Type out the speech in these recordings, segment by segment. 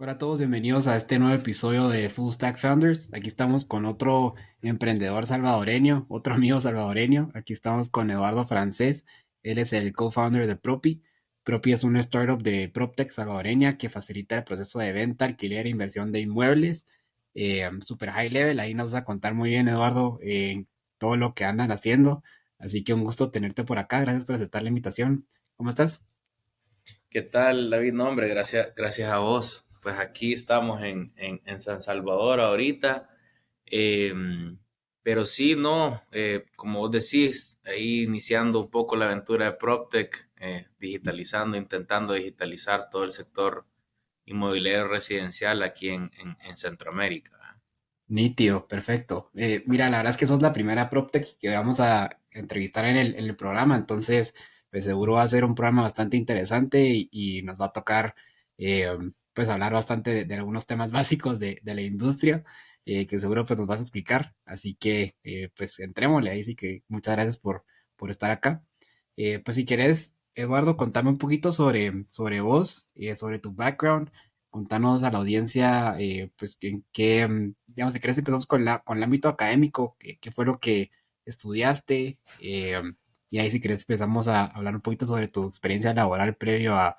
Hola a todos, bienvenidos a este nuevo episodio de Full Stack Founders. Aquí estamos con otro emprendedor salvadoreño, otro amigo salvadoreño. Aquí estamos con Eduardo Francés. Él es el co-founder de Propi. Propi es una startup de PropTech salvadoreña que facilita el proceso de venta, alquiler e inversión de inmuebles. Super high level. Ahí nos va a contar muy bien, Eduardo, todo lo que andan haciendo. Así que un gusto tenerte por acá. Gracias por aceptar la invitación. ¿Cómo estás? ¿Qué tal, David? No, hombre, gracias a vos. Pues aquí estamos en San Salvador ahorita. Eh, pero sí, no, como vos decís, ahí iniciando un poco la aventura de PropTech, digitalizando, intentando digitalizar todo el sector inmobiliario residencial aquí en Centroamérica. Nítido, perfecto. Mira, la verdad es que sos la primera PropTech que vamos a entrevistar en el programa, entonces, pues seguro va a ser un programa bastante interesante y nos va a tocar, eh, pues, hablar bastante de algunos temas básicos de la industria, que seguro pues nos vas a explicar. Así que, pues, entrémosle ahí, sí que muchas gracias por estar acá. Pues, si querés, Eduardo, contame un poquito sobre vos, sobre tu background. Contanos a la audiencia, pues, en qué, digamos, si querés empezamos con el ámbito académico, qué fue lo que estudiaste, y ahí si querés empezamos a hablar un poquito sobre tu experiencia laboral previo a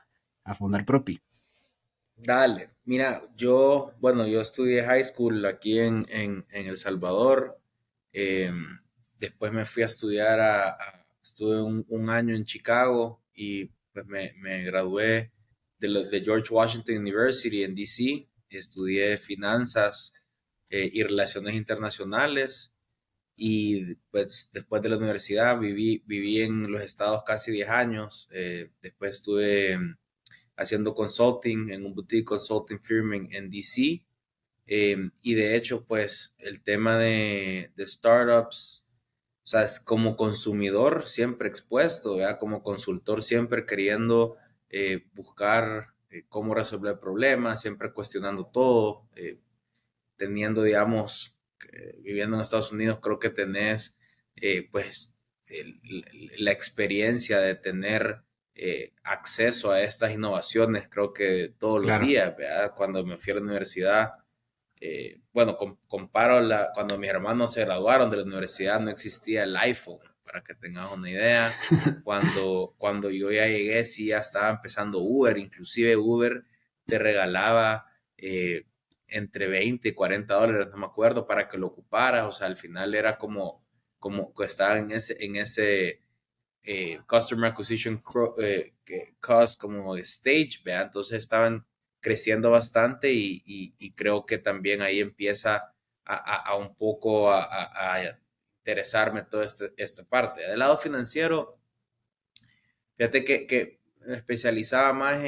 fundar Propi. Dale, mira, yo estudié high school aquí en El Salvador. eh, Después me fui a estudiar estuve un año en Chicago y pues me gradué de George Washington University en DC. Estudié finanzas y relaciones internacionales y pues después de la universidad viví en los Estados casi 10 años. Después estuve haciendo consulting en un boutique consulting firm en DC. Y de hecho, pues el tema de startups, o sea, es como consumidor siempre expuesto, ¿verdad? Como consultor siempre queriendo buscar cómo resolver problemas, siempre cuestionando todo, teniendo, digamos, viviendo en Estados Unidos, creo que tenés, pues, la experiencia de tener acceso a estas innovaciones, creo que todos los Claro, días, ¿verdad? Cuando me fui a la universidad, bueno, comparo cuando mis hermanos se graduaron de la universidad, no existía el iPhone, para que tengas una idea. Cuando yo ya llegué, sí, ya estaba empezando Uber, inclusive Uber te regalaba entre 20 y $40, no me acuerdo, para que lo ocuparas. O sea, al final era como que estaba en ese Customer Acquisition Cost como de stage, ¿vea? Entonces estaban creciendo bastante y creo que también ahí empieza a un poco a interesarme toda esta parte. Del lado financiero, fíjate que me especializaba más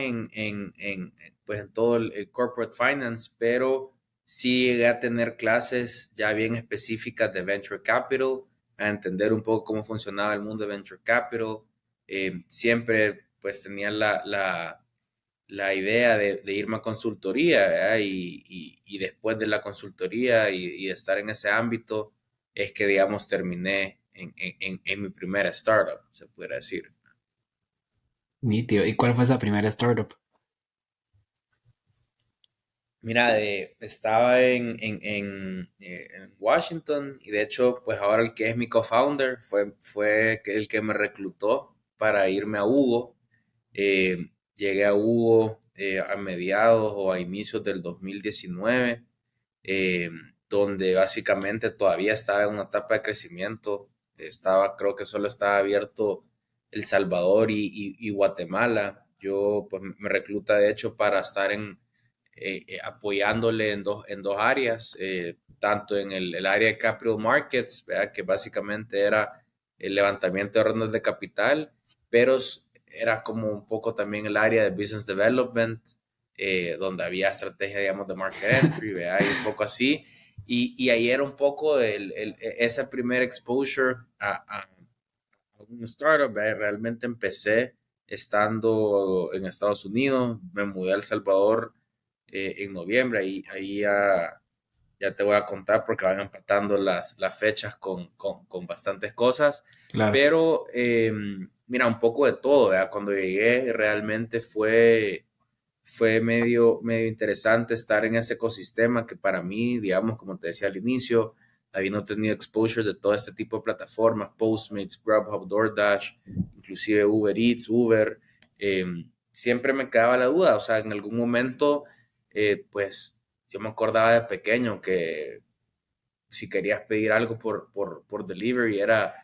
pues en todo el corporate finance, pero sí llegué a tener clases ya bien específicas de venture capital, a entender un poco cómo funcionaba el mundo de venture capital. Siempre pues tenía la idea de irme a consultoría, ¿verdad? Y después de la consultoría y de estar en ese ámbito, es que, digamos, terminé en mi primera startup, se pudiera decir. nítido. ¿Y cuál fue esa primera startup? Mira, estaba en Washington y de hecho, pues ahora el que es mi co-founder fue el que me reclutó para irme a Hugo. Eh, Llegué a Hugo a mediados o a inicios del 2019, eh, donde básicamente todavía estaba en una etapa de crecimiento. Creo que solo estaba abierto El Salvador y Guatemala. Yo, pues, me recluta de hecho para estar apoyándole en dos áreas, tanto en el área de capital markets, ¿verdad? Que básicamente era el levantamiento de rondas de capital, pero era como un poco también el área de business development, donde había estrategia, digamos, de market entry, ¿verdad? Y un poco así. Y ahí era un poco ese primer exposure a un startup. Realmente empecé estando en Estados Unidos, me mudé a El Salvador en noviembre, ahí ya te voy a contar porque van empatando las fechas con bastantes cosas, Claro. pero mira, un poco de todo, ¿verdad? Cuando llegué realmente fue medio interesante estar en ese ecosistema que para mí, digamos, como te decía al inicio, habiendo tenido exposure de todo este tipo de plataformas, Postmates, Grubhub, DoorDash, inclusive Uber Eats, Uber, eh, siempre me quedaba la duda, o sea, en algún momento, pues yo me acordaba de pequeño que si querías pedir algo por delivery era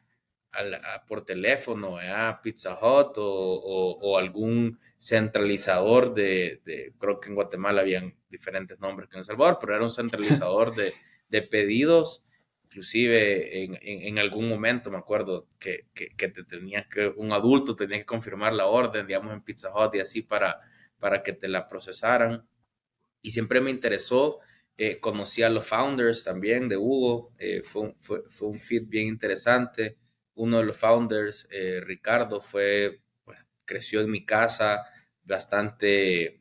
por teléfono, Pizza Hut o algún centralizador creo que en Guatemala habían diferentes nombres que en El Salvador, pero era un centralizador de pedidos. Inclusive en algún momento me acuerdo que te tenías que, un adulto tenía que confirmar la orden, digamos, en Pizza Hut y así para que te la procesaran. Y siempre me interesó. Conocí a los founders también de Hugo. Fue un feed bien interesante. Uno de los founders, Ricardo, pues, creció en mi casa, bastante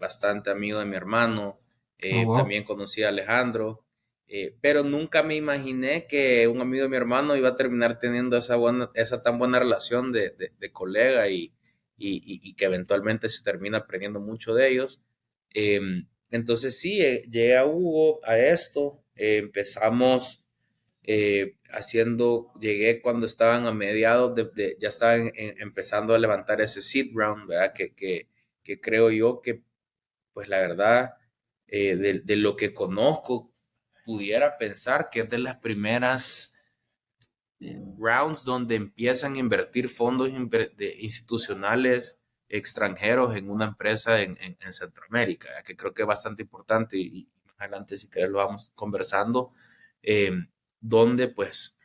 amigo de mi hermano. Oh, wow. También conocí a Alejandro. Pero nunca me imaginé que un amigo de mi hermano iba a terminar teniendo esa tan buena relación de colega y que eventualmente se termina aprendiendo mucho de ellos. Entonces sí, llegué a Hugo a esto, empezamos llegué cuando estaban a mediados ya estaban empezando a levantar ese seed round, ¿verdad? Que creo yo que, pues la verdad, de lo que conozco, pudiera pensar que es de las primeras rounds donde empiezan a invertir fondos institucionales extranjeros en una empresa en Centroamérica, ya que creo que es bastante importante y más adelante si querés lo vamos conversando, eh, donde pues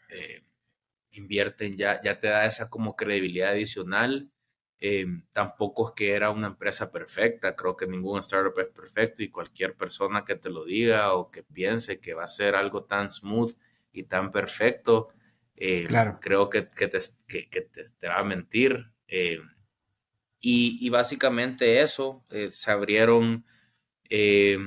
invierten, ya te da esa como credibilidad adicional. Tampoco es que era una empresa perfecta, creo que ningún startup es perfecto y cualquier persona que te lo diga o que piense que va a ser algo tan smooth y tan perfecto, Claro. creo que te va a mentir. Y básicamente eso, se abrieron eh,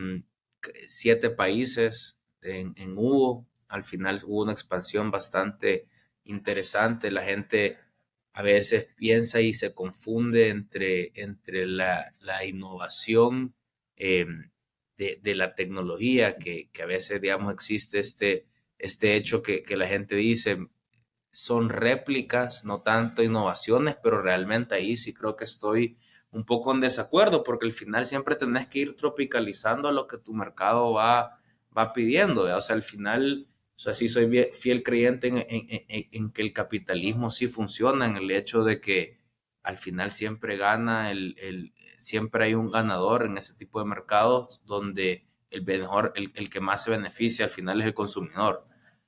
7 países en Hugo. Al final hubo una expansión bastante interesante. La gente a veces piensa y se confunde entre la innovación eh, de la tecnología, que a veces, digamos, existe este hecho que la gente dice, son réplicas, no tanto innovaciones, pero realmente ahí sí creo que estoy un poco en desacuerdo, porque al final siempre tenés que ir tropicalizando a lo que tu mercado va pidiendo, ¿verdad? O sea, al final, o sea, sí soy fiel creyente en que el capitalismo sí funciona, en el hecho de que al final siempre gana, siempre hay un ganador en ese tipo de mercados donde el que más se beneficia al final es el consumidor.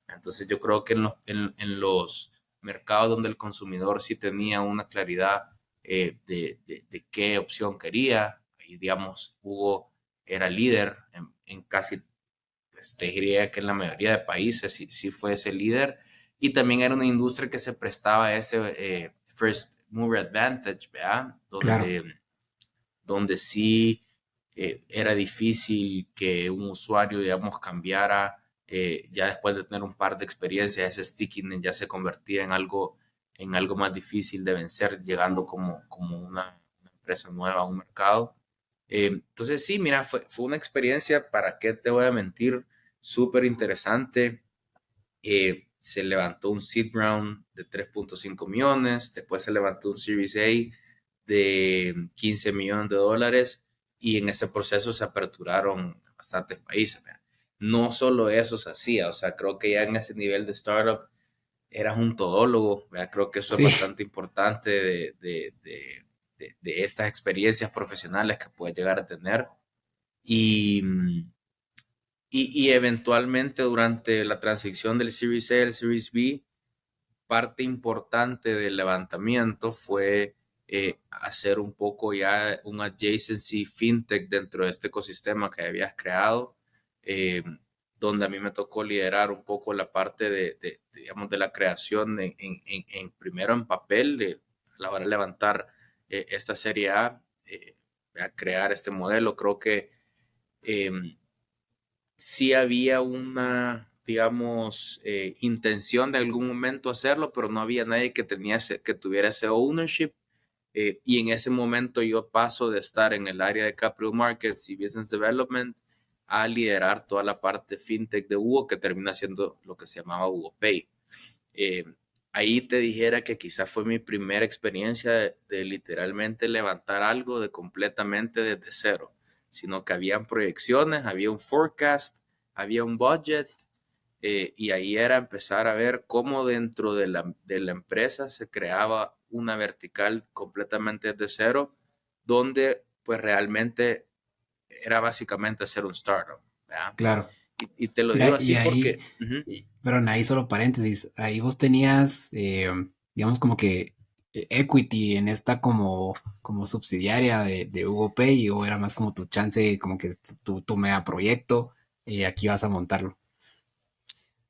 Entonces yo creo que en los mercados donde el consumidor sí tenía una claridad de qué opción quería, y digamos, Hugo era líder en casi, pues, te diría que en la mayoría de países sí fue ese líder, y también era una industria que se prestaba a ese first mover advantage, ¿verdad? Claro. Donde sí era difícil que un usuario, digamos, cambiara ya después de tener un par de experiencias, ese stickiness ya se convertía en algo más difícil de vencer, llegando como una empresa nueva a un mercado. Entonces sí, mira, fue una experiencia, ¿para qué te voy a mentir? Súper interesante. Se levantó un seed round de 3.5 millones, después se levantó un Series A de 15 millones de dólares y en ese proceso se aperturaron bastantes países. ¿Verdad? No solo eso se hacía, o sea, creo que ya en ese nivel de startup eras un todólogo, ¿verdad? Creo que eso es Sí, bastante importante de estas experiencias profesionales que puedes llegar a tener. Y, y eventualmente durante la transición del Series A al Series B, parte importante del levantamiento fue hacer un poco ya un adjacency fintech dentro de este ecosistema que habías creado, eh, donde a mí me tocó liderar un poco la parte digamos, de la creación primero en papel, a la hora de levantar esta serie a crear este modelo. Creo que eh, sí había una, digamos, intención de algún momento hacerlo, pero no había nadie que tuviera ese ownership. Y en ese momento yo paso de estar en el área de Capital Markets y Business Development a liderar toda la parte fintech de Hugo, que termina siendo lo que se llamaba Hugo Pay. Eh, Ahí te dijera que quizás fue mi primera experiencia de literalmente levantar algo de completamente desde cero, sino que habían proyecciones, había un forecast, había un budget, y ahí era empezar a ver cómo dentro de la empresa se creaba una vertical completamente desde cero, donde pues realmente era básicamente hacer un startup, ¿verdad? Claro. Y te lo Mira, digo y así ahí, porque, perdón, ahí solo paréntesis, ahí vos tenías, digamos, como que equity en esta como subsidiaria de Hugo Pay, o era más como tu chance, como que tu mega proyecto, aquí vas a montarlo.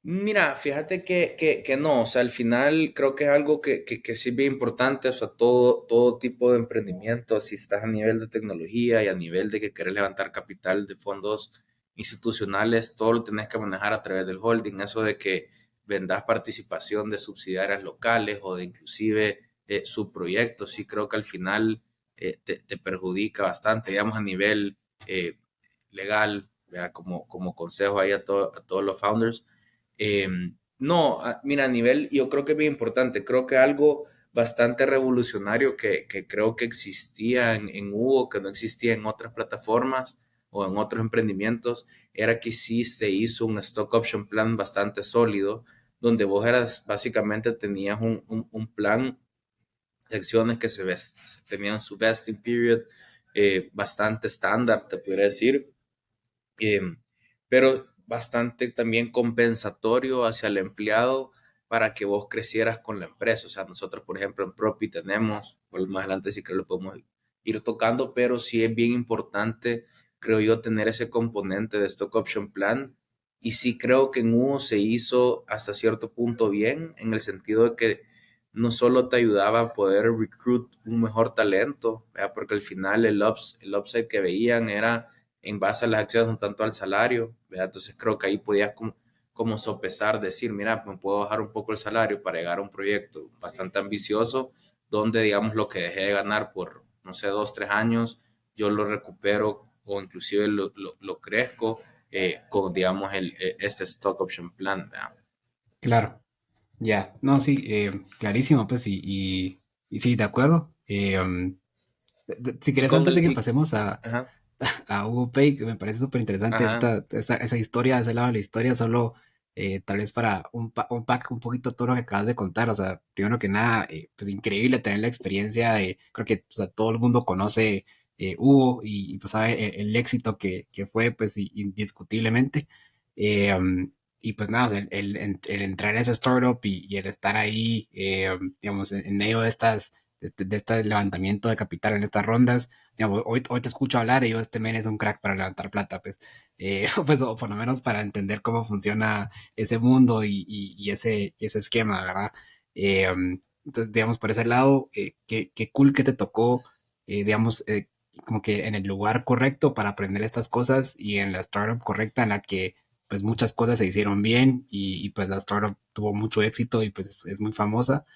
mira, fíjate que no, o sea, al final creo que es algo que sí es bien importante, o sea, todo tipo de emprendimiento, si estás a nivel de tecnología y a nivel de que querés levantar capital de fondos institucionales, todo lo tenés que manejar a través del holding, eso de que vendas participación de subsidiarias locales o de inclusive subproyectos, sí creo que al final te perjudica bastante, digamos, a nivel legal, ¿verdad? Como consejo ahí a todos los founders. Eh, no, mira, a nivel, yo creo que es bien importante, creo que algo bastante revolucionario que creo que existía en Hugo, que no existía en otras plataformas o en otros emprendimientos, era que sí se hizo un stock option plan bastante sólido, donde vos eras, básicamente tenías un plan de acciones que tenían su vesting period bastante estándar, te podría decir, eh, pero bastante también compensatorio hacia el empleado para que vos crecieras con la empresa. O sea, nosotros, por ejemplo, en Propi tenemos, por más adelante sí que lo podemos ir tocando, pero sí es bien importante, creo yo, tener ese componente de Stock Option Plan. Y sí creo que en Hugo se hizo hasta cierto punto bien, en el sentido de que no solo te ayudaba a poder recruit un mejor talento, ¿verdad? Porque al final el upside que veían era en base a las acciones, un tanto al salario, ¿verdad? Entonces creo que ahí podías como sopesar, decir, mira, me puedo bajar un poco el salario para llegar a un proyecto bastante ambicioso, donde digamos lo que dejé de ganar por, no sé, 2, 3 años, yo lo recupero o inclusive lo crezco con, digamos, este stock option plan, ¿verdad? Claro, ya, no, sí, clarísimo, pues, y sí, de acuerdo. Si Y querés, con antes de el... que pasemos ajá, a Hugo Pay, que me parece súper interesante ajá. ahorita esa historia, ese lado de la historia, solo tal vez para un pack un poquito todo lo que acabas de contar. O sea, primero que nada, pues increíble tener la experiencia de, creo que o sea, todo el mundo conoce Hugo pues sabe el éxito que fue, pues indiscutiblemente. Y pues nada, o sea, el entrar a esa startup y el estar ahí, digamos, en medio de de este levantamiento de capital en estas rondas, digamos, hoy te escucho hablar y yo, este men es un crack para levantar plata, pues, pues, o por lo menos para entender cómo funciona ese mundo ese esquema, ¿verdad? Entonces, digamos, por ese lado, qué cool que te tocó, digamos, como que en el lugar correcto para aprender estas cosas y en la startup correcta en la que pues muchas cosas se hicieron bien pues la startup tuvo mucho éxito y pues es muy famosa.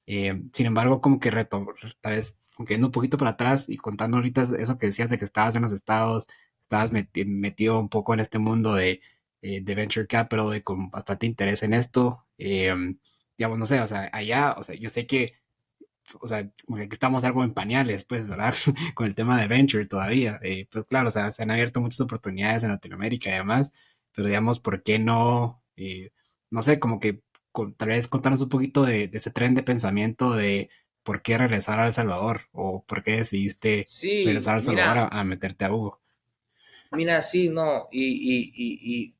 Sin embargo, como que tal vez, como que yendo un poquito para atrás y contando ahorita eso que decías de que estabas en los estados, estabas metido un poco en este mundo de venture capital y con bastante interés en esto. Digamos, no sé, o sea, allá, o sea, yo sé que, o sea, como que aquí estamos algo en pañales, pues, ¿verdad? Con el tema de venture todavía. Pues claro, o sea, se han abierto muchas oportunidades en Latinoamérica y demás, pero digamos, ¿por qué no? No sé, como que tal vez contarnos un poquito de ese tren de pensamiento de por qué regresar a El Salvador o por qué decidiste regresar Sí, a El Salvador mira, a meterte a Hugo. sí, no, y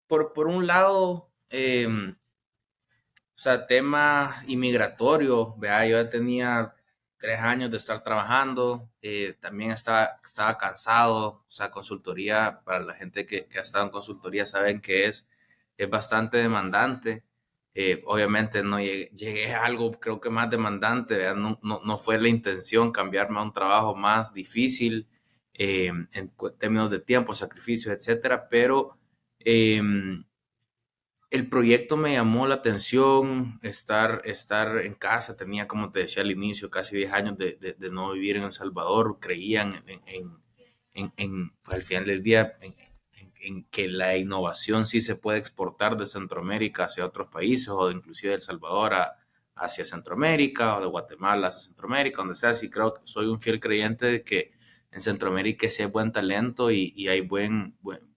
por un lado, o sea, tema inmigratorio, vea, yo ya tenía 3 años de estar trabajando, también estaba cansado, o sea, consultoría, para la gente que ha estado en consultoría saben que es bastante demandante. Obviamente no llegué a algo creo que más demandante, ¿verdad? No fue la intención cambiarme a un trabajo más difícil en términos de tiempo, sacrificios, etcétera, pero... el proyecto me llamó la atención, estar en casa, tenía, como te decía al inicio, casi 10 años de no vivir en El Salvador, creían pues, al final del día, en que la innovación sí se puede exportar de Centroamérica hacia otros países o inclusive de El Salvador hacia Centroamérica o de Guatemala hacia Centroamérica, donde sea. Sí creo que soy un fiel creyente de que en Centroamérica sí hay buen talento y hay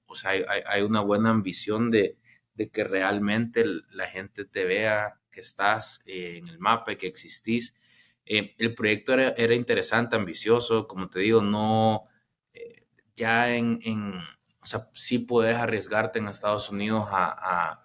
o sea, hay una buena ambición de que realmente la gente te vea que estás en el mapa y que existís. El proyecto era interesante, ambicioso, como te digo, no, eh, ya o sea, sí puedes arriesgarte en Estados Unidos a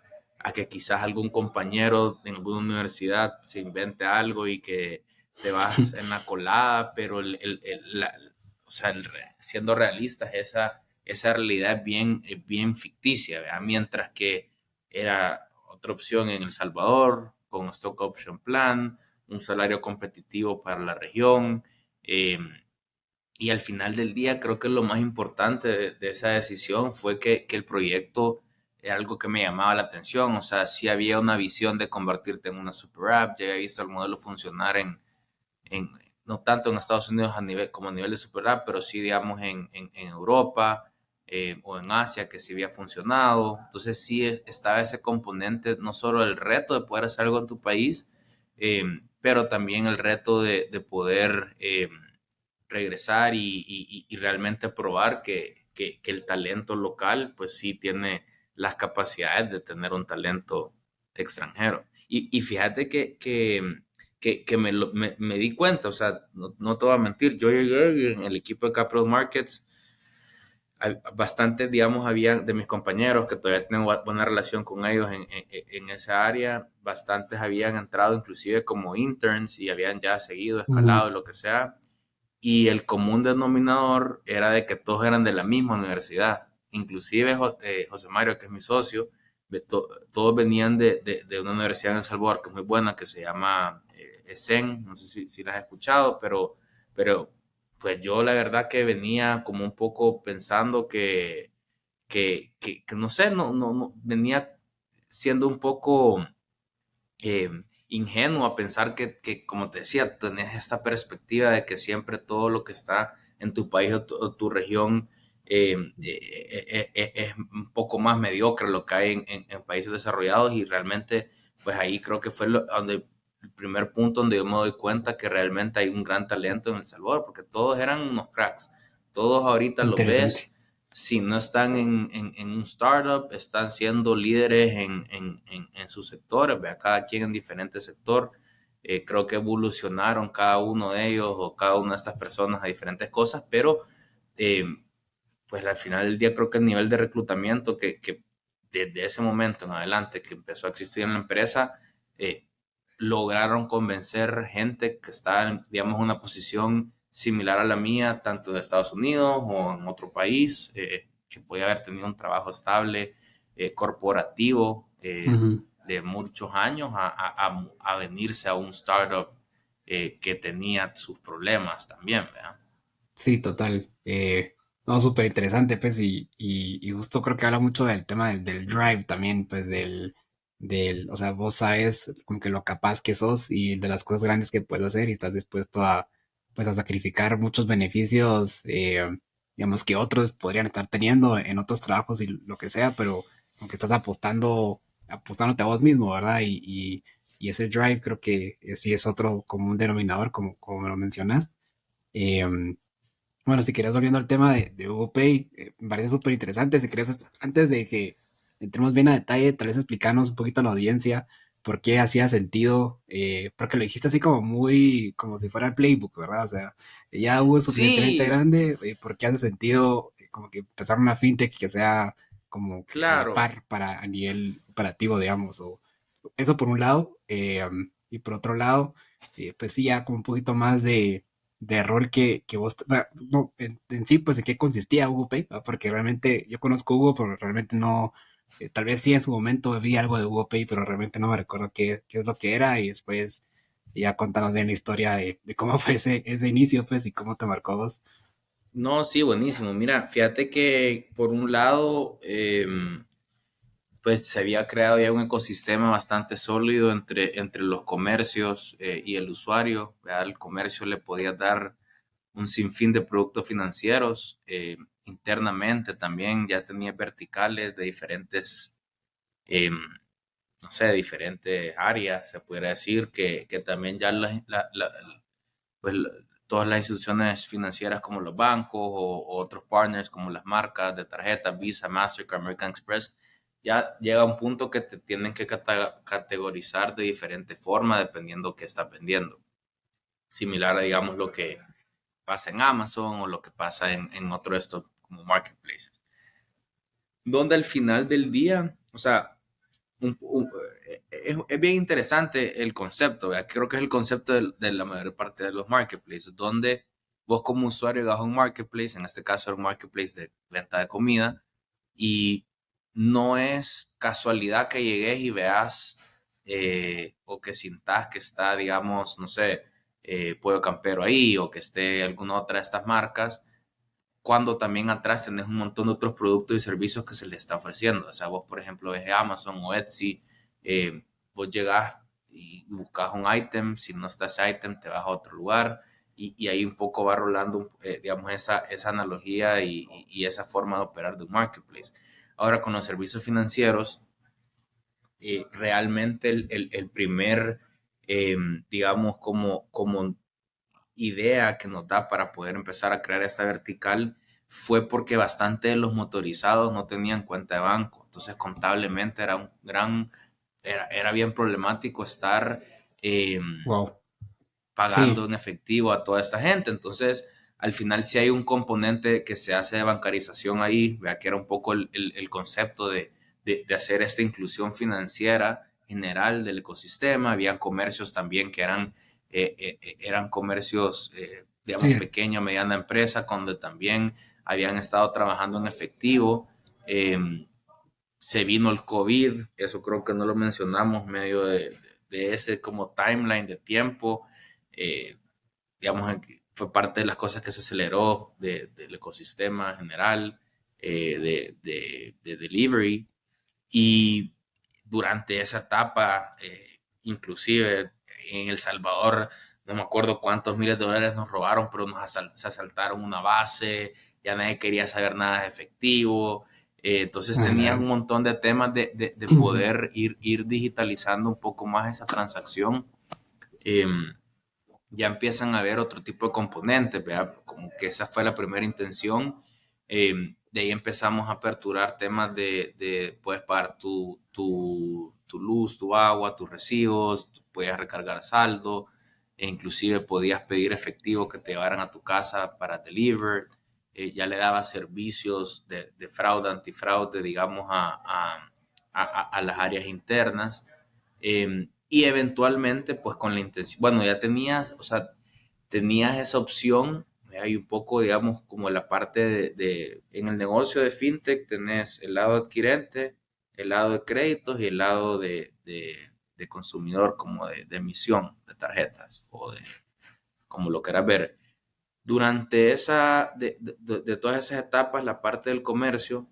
que quizás algún compañero en alguna universidad se invente algo y que te vas en la colada, pero o sea, siendo realistas, esa realidad es bien ficticia, ¿verdad? Mientras que era otra opción en El Salvador, con Stock Option Plan, un salario competitivo para la región. eh, y al final del día creo que lo más importante de esa decisión fue que el proyecto era algo que me llamaba la atención. O sea, sí había una visión de convertirte en una super app. Ya había visto el modelo funcionar en no tanto en Estados Unidos como a nivel de super app, pero sí, digamos, en Europa o en Asia, que sí había funcionado. Entonces sí estaba ese componente, no solo el reto de poder hacer algo en tu país, eh, pero también el reto de poder regresar y realmente probar que el talento local, pues sí tiene las capacidades de tener un talento extranjero. Y fíjate que me di cuenta, o sea, no te voy a mentir, yo llegué y en el equipo de Capital Markets, bastante, digamos, había de mis compañeros que todavía tengo buena relación con ellos en esa área, bastantes habían entrado inclusive como interns y habían ya seguido, Ujú. escalado, lo que sea, y el común denominador era de que todos eran de la misma universidad, inclusive José Mario, que es mi socio, todos venían de una universidad en El Salvador que es muy buena, que se llama ESEN, no sé si la has escuchado, pero pues yo la verdad que venía como un poco pensando que no sé, no, venía siendo un poco eh, ingenuo a pensar como te decía, tenés esta perspectiva de que siempre todo lo que está en tu país o tu región es un poco más mediocre lo que hay en países desarrollados, y realmente pues ahí creo que fue donde el primer punto donde yo me doy cuenta que realmente hay un gran talento en El Salvador, porque todos eran unos cracks, todos ahorita los Interesante. ves, si no están en un startup, están siendo líderes en sus sectores, ¿vea? Cada quien en diferente sector. Creo que evolucionaron cada uno de ellos o cada una de estas personas a diferentes cosas, pero eh, pues al final del día creo que el nivel de reclutamiento que desde ese momento en adelante que empezó a existir en la empresa, eh, lograron convencer gente que estaba, digamos, en una posición similar a la mía, tanto de Estados Unidos o en otro país, que podía haber tenido un trabajo estable, corporativo, Ujú. de muchos años, a venirse a un startup que tenía sus problemas también, ¿verdad? Sí, total. No, súper interesante, pues, y justo creo que habla mucho del tema del drive también, pues, o sea, vos sabes como que lo capaz que sos y de las cosas grandes que puedes hacer y estás dispuesto a, pues, a sacrificar muchos beneficios, digamos, que otros podrían estar teniendo en otros trabajos y lo que sea, pero aunque estás apostándote a vos mismo, ¿verdad? Y ese drive creo que sí es otro común denominador, como me lo mencionas. Em, bueno, si querías volviendo al tema de Hugo Pay, me parece súper interesante. Si querías, antes de que entremos bien a detalle, tal vez explicarnos un poquito a la audiencia por qué hacía sentido, porque lo dijiste así como muy, como si fuera el playbook, ¿verdad? O sea, ya Hugo es suficientemente Sí, grande, ¿por qué hace sentido como que empezar una fintech que sea como que a la claro. par para a nivel operativo, digamos? O eso por un lado, y por otro lado, pues sí, ya como un poquito más de rol que vos, bueno, no, en sí, pues en qué consistía Hugo Pay, ¿no? Porque realmente yo conozco Hugo, pero realmente no, tal vez sí en su momento vi algo de Hugo Pay, pero realmente no me recuerdo qué es lo que era y después ya contanos bien la historia de cómo fue ese inicio, pues, y cómo te marcó a vos. No, sí, buenísimo. Mira, fíjate que por un lado, pues se había creado ya un ecosistema bastante sólido entre los comercios y el usuario, ¿verdad? El comercio le podía dar un sinfín de productos financieros. Internamente también ya tenía verticales de diferentes, eh, no sé, diferentes áreas, se pudiera decir, que también ya pues, todas las instituciones financieras como los bancos o otros partners como las marcas de tarjetas, Visa, Mastercard, American Express, ya llega a un punto que te tienen que categorizar de diferente forma dependiendo qué estás vendiendo. Similar a, digamos, lo que pasa en Amazon o lo que pasa en otro de estos como marketplaces. Donde al final del día, o sea, es bien interesante el concepto, ¿verdad? Creo que es el concepto de la mayor parte de los marketplaces, donde vos como usuario vas a un marketplace, en este caso el marketplace de venta de comida, y no es casualidad que llegues y veas o que sintas que está, digamos, no sé, Pollo Campero ahí o que esté alguna otra de estas marcas, cuando también atrás tenés un montón de otros productos y servicios que se les está ofreciendo. O sea, vos, por ejemplo, ves Amazon o Etsy, vos llegás y buscas un ítem, si no está ese ítem, te vas a otro lugar y ahí un poco va rolando, digamos, esa analogía y esa forma de operar de un marketplace. Ahora, con los servicios financieros, realmente el primer, digamos, como idea que nos da para poder empezar a crear esta vertical fue porque bastante de los motorizados no tenían cuenta de banco. Entonces, contablemente era bien problemático estar eh, Wow. pagando Sí, en efectivo a toda esta gente. Entonces, al final sí hay un componente que se hace de bancarización ahí, vea que era un poco el concepto de hacer esta inclusión financiera general del ecosistema. Había comercios también que eran comercios, digamos, sí, pequeño, mediana empresa, donde también habían estado trabajando en efectivo. Se vino el COVID, eso creo que no lo mencionamos, medio de ese como timeline de tiempo. Eh, digamos, fue parte de las cosas que se aceleró del ecosistema general de delivery. Y durante esa etapa, inclusive en El Salvador, no me acuerdo cuántos miles de dólares nos robaron, pero se asaltaron una base, ya nadie quería saber nada de efectivo. Entonces a la tenías un gran. montón de temas de poder ir digitalizando un poco más esa transacción. Eh, ya empiezan a haber otro tipo de componentes, ¿verdad? Como que esa fue la primera intención. De ahí empezamos a aperturar temas puedes pagar tu luz, tu agua, tus recibos, puedes recargar saldo, e inclusive podías pedir efectivo que te llevaran a tu casa para deliver. Ya le daba servicios de fraude, antifraude, digamos, a las áreas internas. Y eventualmente, pues con la intención, bueno, ya tenías, o sea, tenías esa opción. Hay un poco, digamos, como la parte en el negocio de fintech tenés el lado adquirente, el lado de créditos y el lado de consumidor, como de emisión de tarjetas o como lo quieras ver. Durante de todas esas etapas, la parte del comercio,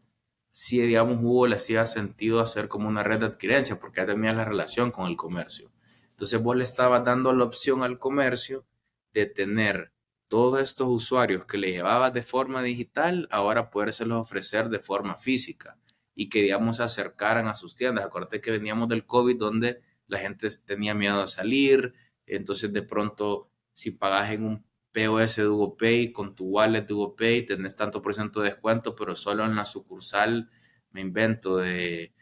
sí, digamos, Hugo le hacía sentido hacer como una red de adquirencia, porque ya tenías la relación con el comercio. Entonces vos le estabas dando la opción al comercio de tener todos estos usuarios que le llevabas de forma digital, ahora podérselos ofrecer de forma física y que, digamos, se acercaran a sus tiendas. Acuérdate que veníamos del COVID donde la gente tenía miedo de salir, entonces de pronto si pagas en un POS de Hugo Pay, con tu wallet de Hugo Pay, tenés tanto por ciento de descuento, pero solo en la sucursal, me invento, de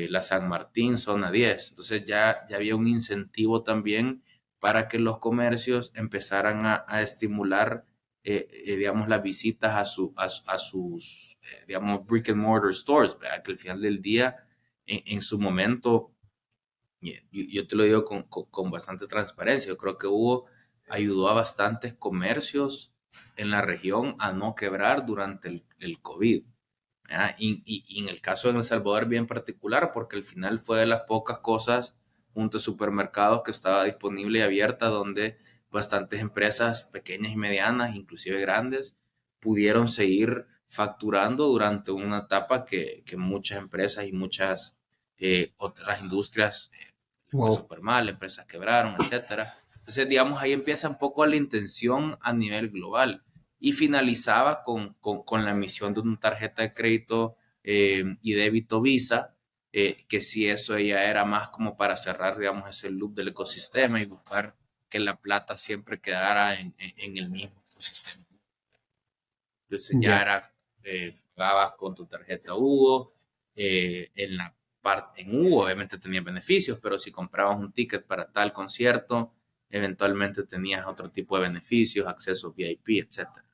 la San Martín, zona 10. Entonces ya había un incentivo también para que los comercios empezaran a estimular, digamos, las visitas a sus, digamos, brick and mortar stores, ¿verdad? Que al final del día, en su momento, yo te lo digo con bastante transparencia. Yo creo que Hugo ayudó a bastantes comercios en la región a no quebrar durante el COVID. ¿Verdad? Y en el caso de El Salvador bien particular, porque al final fue de las pocas cosas junto a supermercados que estaba disponible y abierta, donde bastantes empresas pequeñas y medianas, inclusive grandes, pudieron seguir facturando durante una etapa que muchas empresas y muchas otras industrias les fue Wow. súper mal, empresas quebraron, etcétera. Entonces, digamos, ahí empieza un poco la intención a nivel global y finalizaba con la emisión de una tarjeta de crédito y débito Visa, que si eso ya era más como para cerrar, digamos, ese loop del ecosistema y buscar que la plata siempre quedara en el mismo ecosistema. Entonces ya Ya. era, pagabas con tu tarjeta Hugo, en Hugo obviamente tenías beneficios, pero si comprabas un ticket para tal concierto, eventualmente tenías otro tipo de beneficios, acceso VIP, etcétera.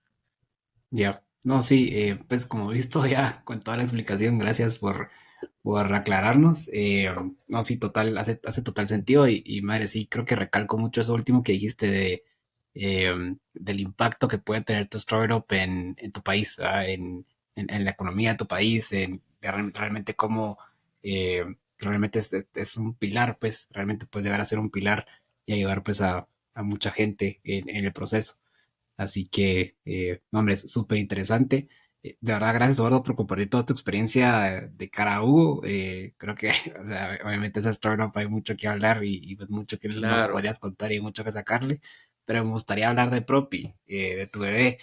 Ya. No, sí, pues como he visto ya con toda la explicación, gracias por aclararnos. No, sí, total, hace total sentido y madre, sí, creo que recalco mucho eso último que dijiste del impacto que puede tener tu startup en tu país, ¿verdad? En la economía de tu país, realmente cómo eh, realmente es un pilar, pues realmente puede llegar a ser un pilar y ayudar pues a mucha gente en el proceso. Así que, no, hombre, es súper interesante. De verdad, gracias, Eduardo, por compartir toda tu experiencia de cara a Hugo. Creo que, o sea, obviamente esa startup hay mucho que hablar y pues mucho que nos Claro, podrías contar y mucho que sacarle, pero me gustaría hablar de Propi, de tu bebé.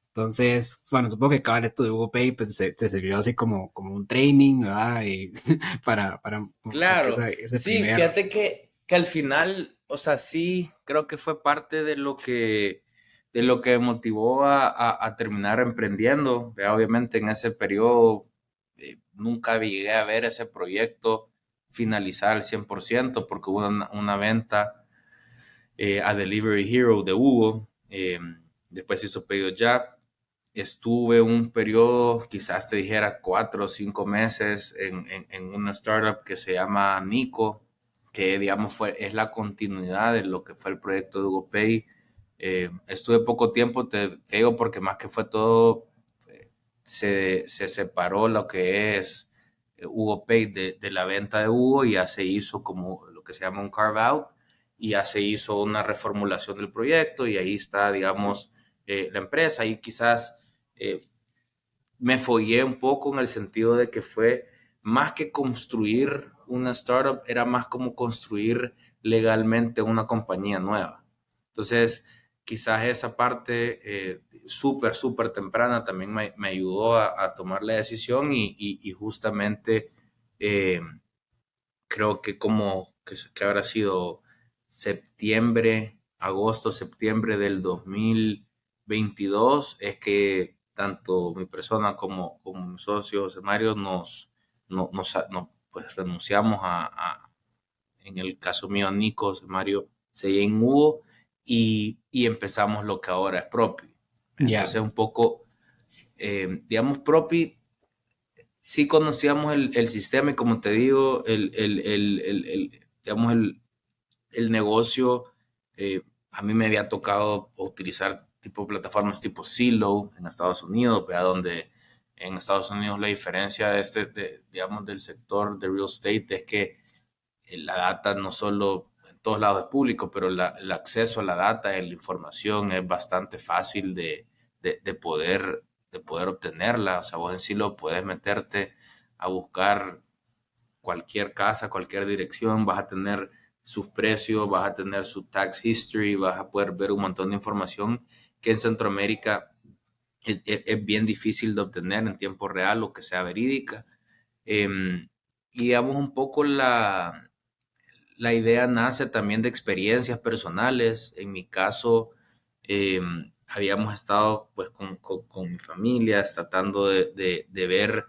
Entonces, bueno, supongo que cabal esto de Hugo Pay, pues te sirvió así como un training, ¿verdad? Para mostrar que claro. ese Sí, primer, fíjate que al final, o sea, sí, creo que fue parte de lo que me motivó a terminar emprendiendo. Ya, obviamente en ese periodo nunca llegué a ver ese proyecto finalizar al 100% porque hubo una venta a Delivery Hero de Hugo. Después hizo pedido ya. Estuve un periodo, quizás te dijera 4 o 5 meses en una startup que se llama Nico, que digamos es la continuidad de lo que fue el proyecto de Hugo Pay. Estuve poco tiempo, te digo, porque más que fue todo, se separó lo que es Hugo Pay de la venta de Hugo y ya se hizo como lo que se llama un carve out y ya se hizo una reformulación del proyecto y ahí está, digamos, la empresa y quizás eh, me follé un poco en el sentido de que fue más que construir una startup, era más como construir legalmente una compañía nueva. Entonces, quizás esa parte súper temprana también me ayudó a tomar la decisión y justamente eh, creo que que habrá sido agosto, septiembre del 2022, es que tanto mi persona como mi socio José Mario pues renunciamos en el caso mío, a Nico, José Mario, seguía en Hugo y empezamos lo que ahora es Propi. ya, Entonces, un poco, digamos, Propi sí conocíamos el sistema y como te digo, digamos, el negocio, a mí me había tocado utilizar tipo plataformas tipo Zillow en Estados Unidos, ¿verdad? Donde en Estados Unidos la diferencia digamos, del sector de real estate es que la data no solo en todos lados es público, pero el acceso a la data y la información es bastante fácil de poder obtenerla. O sea, vos en Zillow puedes meterte a buscar cualquier casa, cualquier dirección, vas a tener sus precios, vas a tener su tax history, vas a poder ver un montón de información que en Centroamérica es bien difícil de obtener en tiempo real o que sea verídica. Y digamos un poco la idea nace también de experiencias personales. En mi caso, habíamos estado pues con mi familia tratando de ver,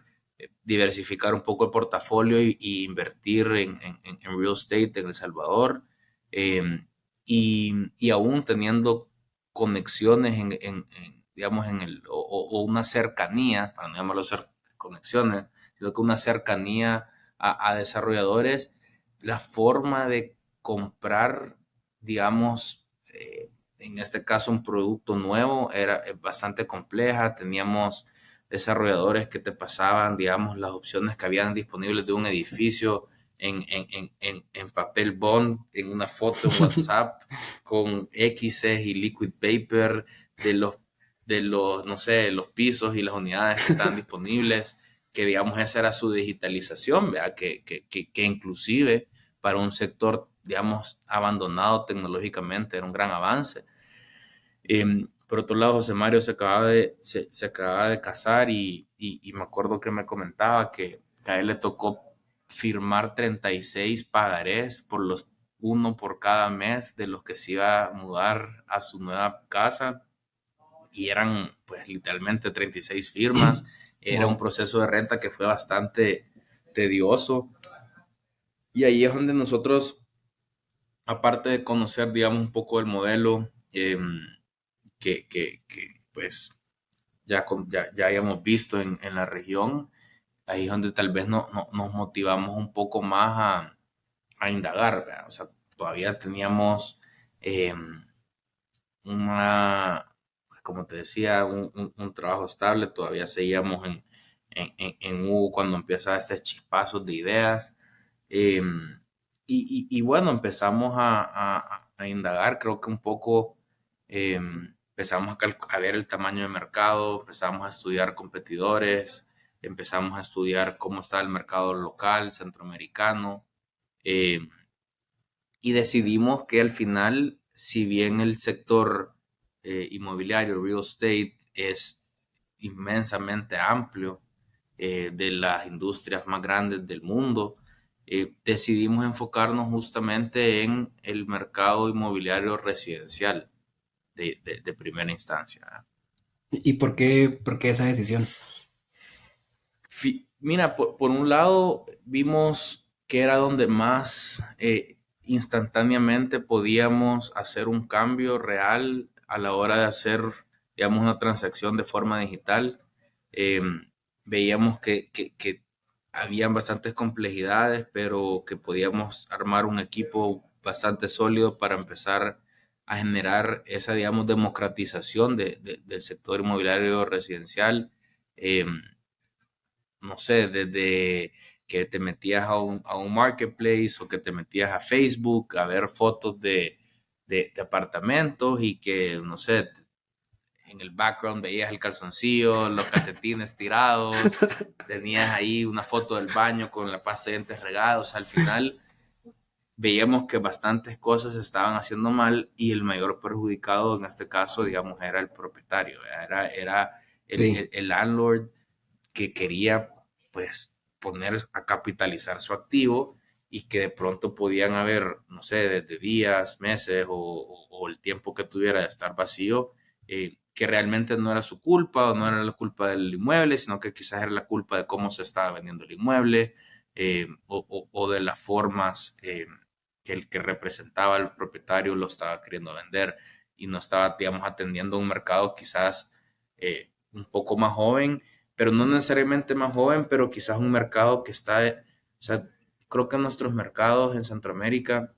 diversificar un poco el portafolio y invertir en real estate en El Salvador. eh, y aún teniendo conexiones digamos, o una cercanía, para no llamarlo conexiones, sino que una cercanía a desarrolladores, la forma de comprar, digamos, en este caso un producto nuevo era bastante compleja. Teníamos desarrolladores que te pasaban, digamos, las opciones que habían disponibles de un edificio en papel bond, en una foto en WhatsApp, con X y liquid paper, de los de los, no sé, los pisos y las unidades que estaban disponibles, que digamos esa era su digitalización, ¿verdad? Que inclusive para un sector, digamos, abandonado tecnológicamente era un gran avance. Por otro lado, José Mario se acababa de casar y me acuerdo que me comentaba que a él le tocó firmar 36 pagarés por uno por cada mes de los que se iba a mudar a su nueva casa y eran pues literalmente 36 firmas. Era un Wow. proceso de renta que fue bastante tedioso y ahí es donde nosotros, aparte de conocer, digamos, un poco el modelo, pues ya hayamos visto en la región, ahí es donde tal vez nos motivamos un poco más a indagar, ¿verdad? O sea, todavía teníamos eh, una, pues, como te decía, un trabajo estable, todavía seguíamos en U cuando empieza este chispazo de ideas. eh, y bueno, empezamos a indagar, creo que un poco empezamos a ver el tamaño de mercado, empezamos a estudiar competidores, empezamos a estudiar cómo está el mercado local, centroamericano, eh, y decidimos que al final, si bien el sector inmobiliario, real estate, es inmensamente amplio, de las industrias más grandes del mundo, decidimos enfocarnos justamente en el mercado inmobiliario residencial de primera instancia, ¿verdad? ¿Y por qué esa decisión? Mira, por un lado vimos que era donde más instantáneamente podíamos hacer un cambio real a la hora de hacer, digamos, una transacción de forma digital. Eh, Veíamos que habían bastantes complejidades, pero que podíamos armar un equipo bastante sólido para empezar a generar esa, digamos, democratización del sector inmobiliario residencial. Eh, no sé, desde que te metías a un marketplace o que te metías a Facebook a ver fotos de apartamentos y que, no sé, en el background veías el calzoncillo, los calcetines tirados, tenías ahí una foto del baño con la pasta de dientes regada, o sea, al final veíamos que bastantes cosas se estaban haciendo mal y el mayor perjudicado en este caso, digamos, era el propietario, era Sí, el landlord que quería pues poner a capitalizar su activo y que de pronto podían haber, no sé, desde días, meses o el tiempo que tuviera de estar vacío, que realmente no era su culpa o no era la culpa del inmueble, sino que quizás era la culpa de cómo se estaba vendiendo el inmueble, o de las formas que el que representaba al propietario lo estaba queriendo vender y no estaba, digamos, atendiendo un mercado quizás un poco más joven, pero no necesariamente más joven, pero quizás un mercado que está, o sea, creo que nuestros mercados en Centroamérica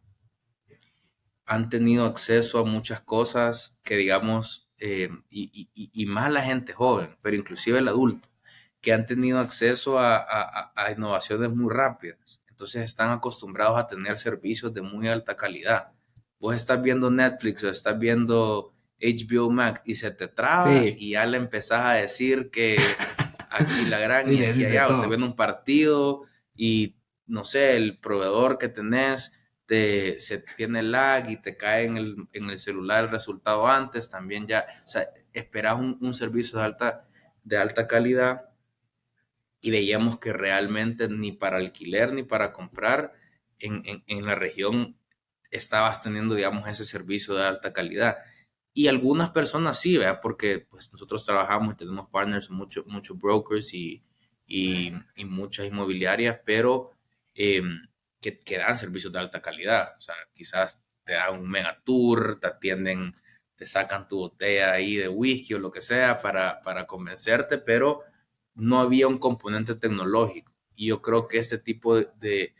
han tenido acceso a muchas cosas que digamos, y más la gente joven, pero inclusive el adulto, que han tenido acceso a innovaciones muy rápidas. Entonces están acostumbrados a tener servicios de muy alta calidad. Vos estás viendo Netflix o estás viendo HBO Max y se te traba sí. y ya le empezás a decir que aquí la gran Y y le aquí decís de allá, o estás todo. viendo un partido y no sé, el proveedor que tenés se tiene lag y te cae en el celular el resultado antes, también ya, o sea, esperas un servicio de alta calidad y veíamos que realmente ni para alquiler ni para comprar en la región estabas teniendo, digamos, ese servicio de alta calidad. Y algunas personas sí, ¿verdad? Porque pues nosotros trabajamos y tenemos partners, muchos brokers y muchas inmobiliarias, pero eh, que dan servicios de alta calidad. O sea, quizás te dan un mega tour, te atienden, te sacan tu botella ahí de whisky o lo que sea para convencerte, pero no había un componente tecnológico. Y yo creo que este tipo de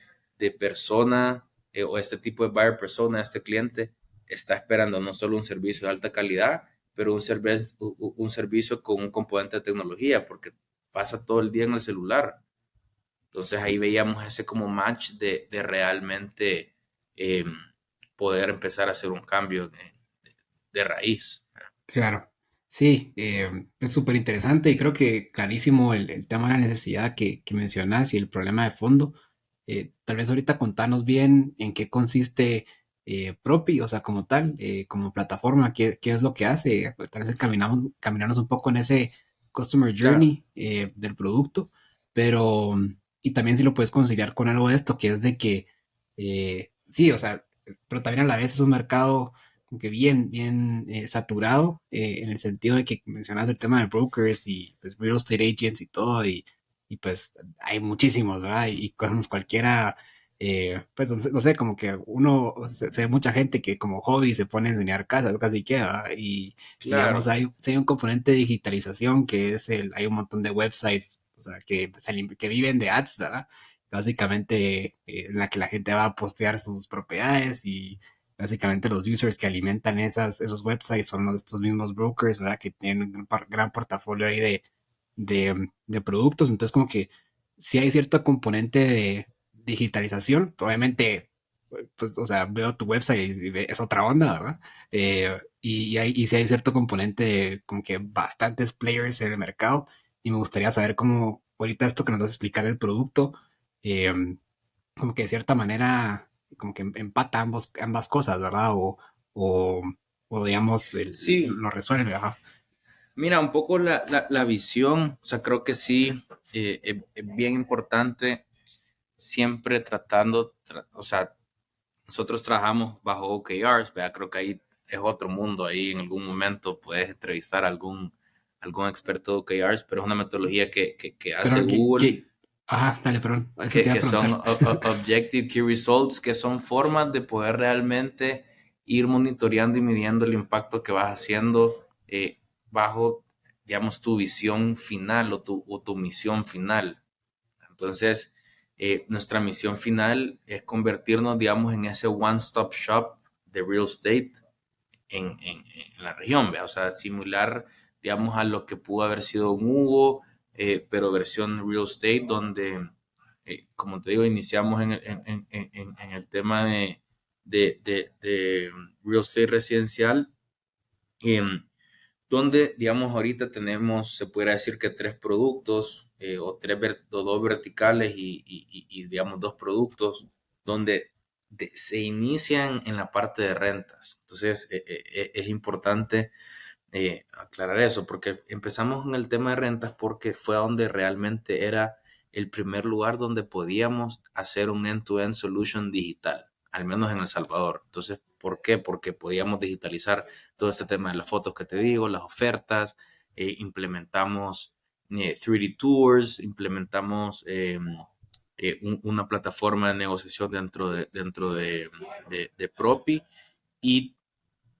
persona, o este tipo de buyer persona, este cliente, está esperando no solo un servicio de alta calidad, pero un servicio con un componente de tecnología, porque pasa todo el día en el celular. Entonces ahí veíamos ese como match de realmente eh, poder empezar a hacer un cambio de raíz. Claro. Sí, es súper interesante y creo que clarísimo el tema de la necesidad que mencionas y el problema de fondo. Tal vez ahorita contanos bien en qué consiste Propi, o sea, como tal, como plataforma, qué es lo que hace. Tal vez caminamos un poco en ese customer Claro. journey del producto, pero, y también si lo puedes conciliar con algo de esto, que es de que, sí, o sea, pero también a la vez es un mercado como que bien saturado, en el sentido de que mencionas el tema de brokers y pues, real estate agents y todo, y pues hay muchísimos, ¿verdad? Y con cualquiera, pues no sé, como que uno, se ve mucha gente que como hobby se pone a enseñar casas, casi que, ¿verdad? Y digamos, Claro. sí hay un componente de digitalización que es hay un montón de websites, o sea, que viven de ads, ¿verdad? Básicamente, en la que la gente va a postear sus propiedades y básicamente los users que alimentan esos websites son estos mismos brokers, ¿verdad? Que tienen un gran portafolio ahí de productos. Entonces, como que si hay cierto componente de digitalización. Obviamente, pues, o sea, veo tu website es otra onda, ¿verdad? Y si hay cierto componente de como que bastantes players en el mercado. Y me gustaría saber cómo, ahorita esto que nos vas a explicar el producto, eh, como que de cierta manera, como que empata ambas cosas, ¿verdad? O, o digamos, Sí, lo resuelve, ajá. mira, un poco la visión, o sea, creo que sí, es bien importante siempre tratando, o sea, nosotros trabajamos bajo OKRs, ¿verdad? Creo que ahí es otro mundo, ahí en algún momento puedes entrevistar a algún experto de OKRs, pero es una metodología que hace Perdón, Google, ajá, dale, perdón, eso te iba a que son preguntar. Objective Key Results, que son formas de poder realmente ir monitoreando y midiendo el impacto que vas haciendo bajo, digamos, tu visión final o tu misión final. Entonces, nuestra misión final es convertirnos, digamos, en ese one-stop shop de real estate en la región, ¿vea? O sea, simular, digamos, a lo que pudo haber sido un Hugo, pero versión real estate, donde, como te digo, iniciamos en el tema de real estate residencial, eh, donde, digamos, ahorita tenemos, se pudiera decir que tres productos, o dos verticales digamos, dos productos, donde se inician en la parte de rentas. Entonces, es importante aclarar eso, porque empezamos en el tema de rentas porque fue donde realmente era el primer lugar donde podíamos hacer un end-to-end solution digital, al menos en El Salvador. Entonces, ¿por qué? Porque podíamos digitalizar todo este tema de las fotos que te digo, las ofertas, implementamos 3D Tours, implementamos una plataforma de negociación dentro de Propi y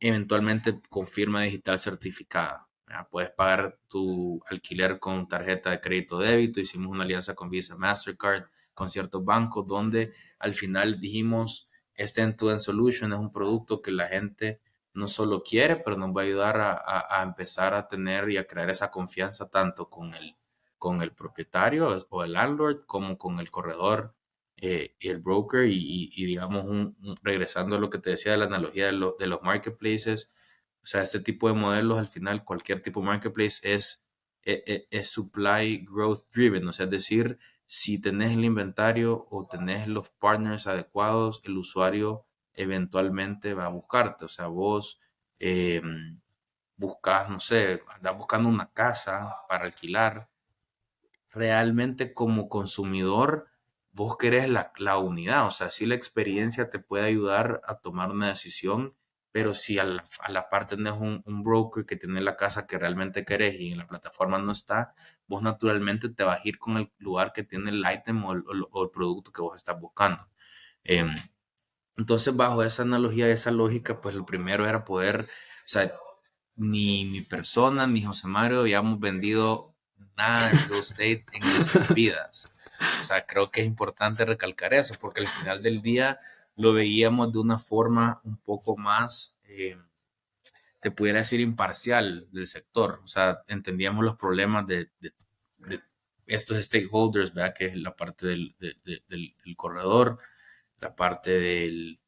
eventualmente con firma digital certificada. ¿Ya? Puedes pagar tu alquiler con tarjeta de crédito o débito. Hicimos una alianza con Visa Mastercard, con ciertos bancos, donde al final dijimos, este End-to-End Solution es un producto que la gente no solo quiere, pero nos va a ayudar a empezar a tener y a crear esa confianza tanto con el propietario o el landlord como con el corredor y el broker digamos, regresando a lo que te decía de la analogía de los marketplaces, o sea, este tipo de modelos al final, cualquier tipo de marketplace es supply growth driven, o sea, es decir, si tenés el inventario o tenés los partners adecuados, el usuario eventualmente va a buscarte, o sea, vos eh, buscas, no sé, andás buscando una casa para alquilar realmente como consumidor, vos querés la unidad, o sea, si la experiencia te puede ayudar a tomar una decisión, pero si a la par tenés un broker que tiene la casa que realmente querés y en la plataforma no está, vos naturalmente te vas a ir con el lugar que tiene el item o el producto que vos estás buscando. Eh, entonces, bajo esa analogía, esa lógica, pues lo primero era poder, o sea, ni mi persona ni José Mario habíamos vendido nada de real estate en nuestras vidas. O sea, creo que es importante recalcar eso, porque al final del día lo veíamos de una forma un poco más, te pudiera decir, imparcial del sector. O sea, entendíamos los problemas de estos stakeholders, ¿verdad? Que es la parte del corredor, la parte del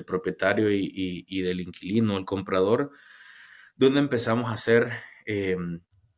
propietario y del inquilino, el comprador, ¿Dónde empezamos a hacer?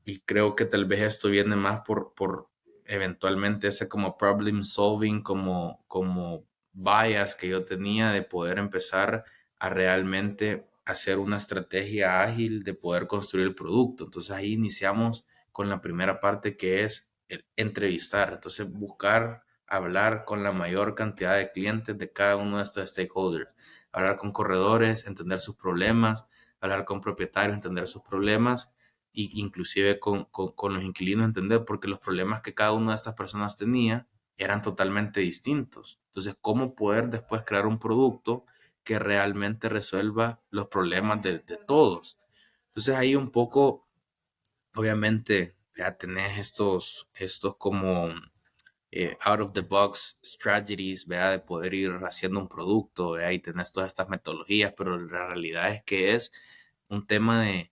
Y creo que tal vez esto viene más por eventualmente ese como problem solving, como bias que yo tenía de poder empezar a realmente hacer una estrategia ágil de poder construir el producto. Entonces ahí iniciamos con la primera parte que es el entrevistar. Entonces buscar hablar con la mayor cantidad de clientes de cada uno de estos stakeholders, hablar con corredores, entender sus problemas, hablar con propietarios, entender sus problemas e inclusive con los inquilinos entender porque los problemas que cada una de estas personas tenía eran totalmente distintos. Entonces, ¿cómo poder después crear un producto que realmente resuelva los problemas de todos? Entonces, ahí un poco, obviamente, ya tenés estos como out of the box strategies, ¿vea? De poder ir haciendo un producto, ¿vea? Y tenés todas estas metodologías, pero la realidad es que es un tema de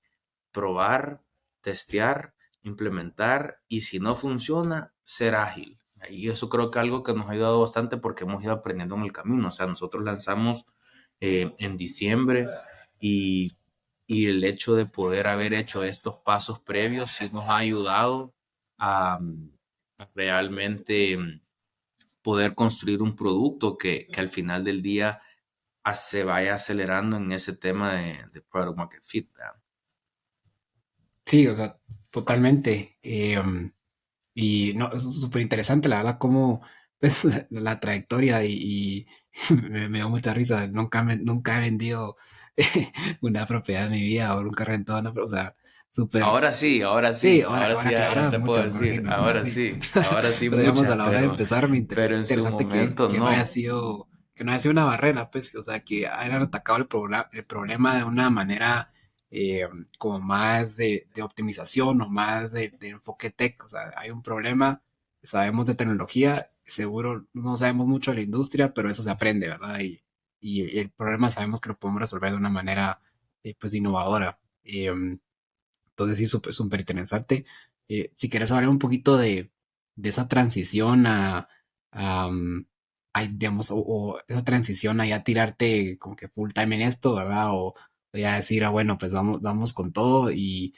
probar, testear, implementar y si no funciona, ser ágil. Y eso creo que es algo que nos ha ayudado bastante porque hemos ido aprendiendo en el camino. O sea, nosotros lanzamos en diciembre y, y el hecho de poder haber hecho estos pasos previos sí nos ha ayudado a, a realmente poder construir un producto que al final del día se vaya acelerando en ese tema de product market fit, ¿verdad? Sí, o sea, totalmente. Y no, es súper interesante, la verdad, cómo pues, la trayectoria me dio mucha risa. Nunca he vendido una propiedad en mi vida o nunca he rentado una, o sea, súper. Ahora sí, ahora Sí, sí, ahora, ahora sí, ahora que ya ahora te puedo muchas, me decir, imagino, ¿verdad? Sí. ahora sí Pero digamos, a muchas, la hora de empezar, pero en su interesante momento que no haya no. sido, que no haya sido una barrera, pues, o sea, que hayan atacado el problema de una manera eh, como más de optimización o más de enfoque tech. O sea, hay un problema, sabemos de tecnología, seguro no sabemos mucho de la industria, pero eso se aprende, ¿verdad? Y el problema sabemos que lo podemos resolver de una manera, pues, innovadora. Entonces sí, súper interesante. Si quieres hablar un poquito de esa transición digamos, o esa transición a ya tirarte como que full time en esto, ¿verdad? O ya decir, bueno, pues vamos con todo y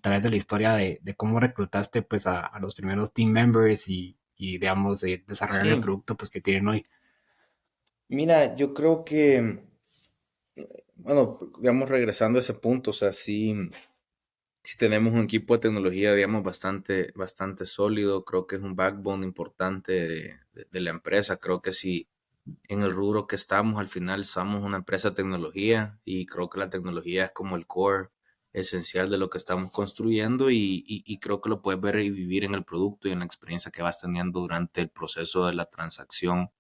tal vez de la historia de cómo reclutaste pues a los primeros team members y digamos, desarrollar el Sí, producto pues que tienen hoy. mira, yo creo que, bueno, digamos, regresando a ese punto, o sea, sí, sí tenemos un equipo de tecnología, digamos, bastante sólido, creo que es un backbone importante de la empresa, creo que sí en el rubro que estamos, al final somos una empresa de tecnología y creo que la tecnología es como el core esencial de lo que estamos construyendo y creo que lo puedes ver y vivir en el producto y en la experiencia que vas teniendo durante el proceso de la transacción,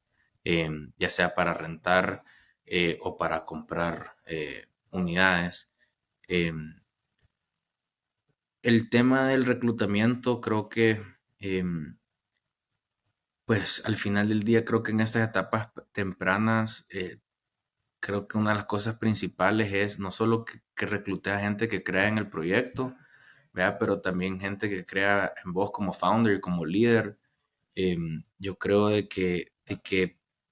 ya sea para rentar o para comprar unidades. El tema del reclutamiento creo que pues al final del día creo que en estas etapas tempranas creo que una de las cosas principales es no solo que reclute a gente que crea en el proyecto, ¿verdad? Pero también gente que crea en vos como founder y como líder. Yo creo de que